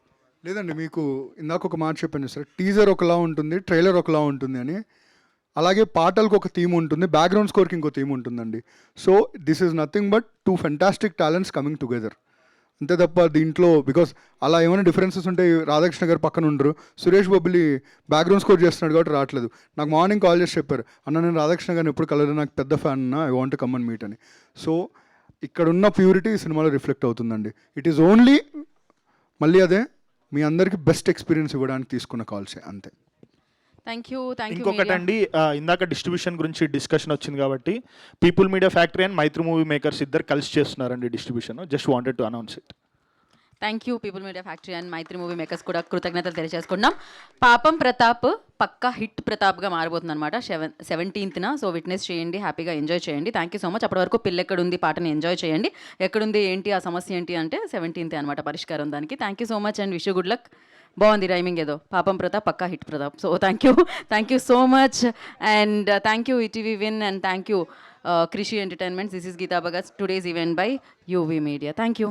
లేదండి, మీకు ఇందాక ఒక మాట చెప్పాను సార్, టీజర్ ఒకలా ఉంటుంది, ట్రైలర్ ఒకలా ఉంటుంది అని. అలాగే పాటలకు ఒక థీమ్ ఉంటుంది, బ్యాక్గ్రౌండ్ స్కోర్కి ఇంకో థీమ్ ఉంటుందండి. So this is nothing but 2 fantastic talents coming together, అంతే తప్ప దీంట్లో బికాస్ అలా ఏమైనా డిఫరెన్సెస్ ఉంటే రాధాకృష్ణ గారు పక్కన ఉండరు, సురేష్ బాబులి బ్యాక్గ్రౌండ్ స్కోర్ చేస్తున్నాడు కాబట్టి రావట్లేదు. నాకు మార్నింగ్ కాల్ చేసి చెప్పారు, అన్న నేను రాధాకృష్ణ గారిని ఎప్పుడు కలరు, నాకు పెద్ద ఫ్యాన్ అన్న, I want come and meet అని. సో ఇక్కడున్న ప్యూరిటీ ఈ సినిమాలో రిఫ్లెక్ట్ అవుతుందండి. ఇట్ ఈస్ ఓన్లీ మళ్ళీ అదే మీ అందరికీ బెస్ట్ ఎక్స్పీరియన్స్ ఇవ్వడానికి తీసుకున్న కాల్సే, అంతే.
Thank you.
ఇంకొకటండి, ఇందాక డిస్ట్రిబ్యూషన్ గురించి డిస్కషన్ వచ్చింది కాబట్టి People Media Factory and Mythri Movie Makers ఇద్దరు కలిసి చేస్తున్నారండి distribution. Just wanted to announce it.
Thank you People Media Factory and Mythri Movie Makers కూడా కృతజ్ఞతలు తెలియజేసుకున్నాం. పాపం ప్రతాప్ పక్కా హిట్ ప్రతాప్గా మారబోతుంది అనమాట 17th. సో విట్నెస్ చేయండి, హ్యాపీగా ఎంజాయ్ చేయండి. Thank you so much. అప్పటి వరకు పిల్ల ఎక్కడుంది పాటని ఎంజాయ్ చేయండి. ఎక్కడుంది ఏంటి ఆ సమస్య ఏంటి అంటే 17th అనమాట పరిష్కారం దానికి. Thank you so much and wish you good luck. బాగుంది రైమింగ్ ఏదో, పాపం ప్రతాప్ పక్కా hit Pratap. So thank you so much and thank you ETV Win and thank you Krishi Entertainments. This is Geetha Bhagat, today's event by UV Media. Thank you.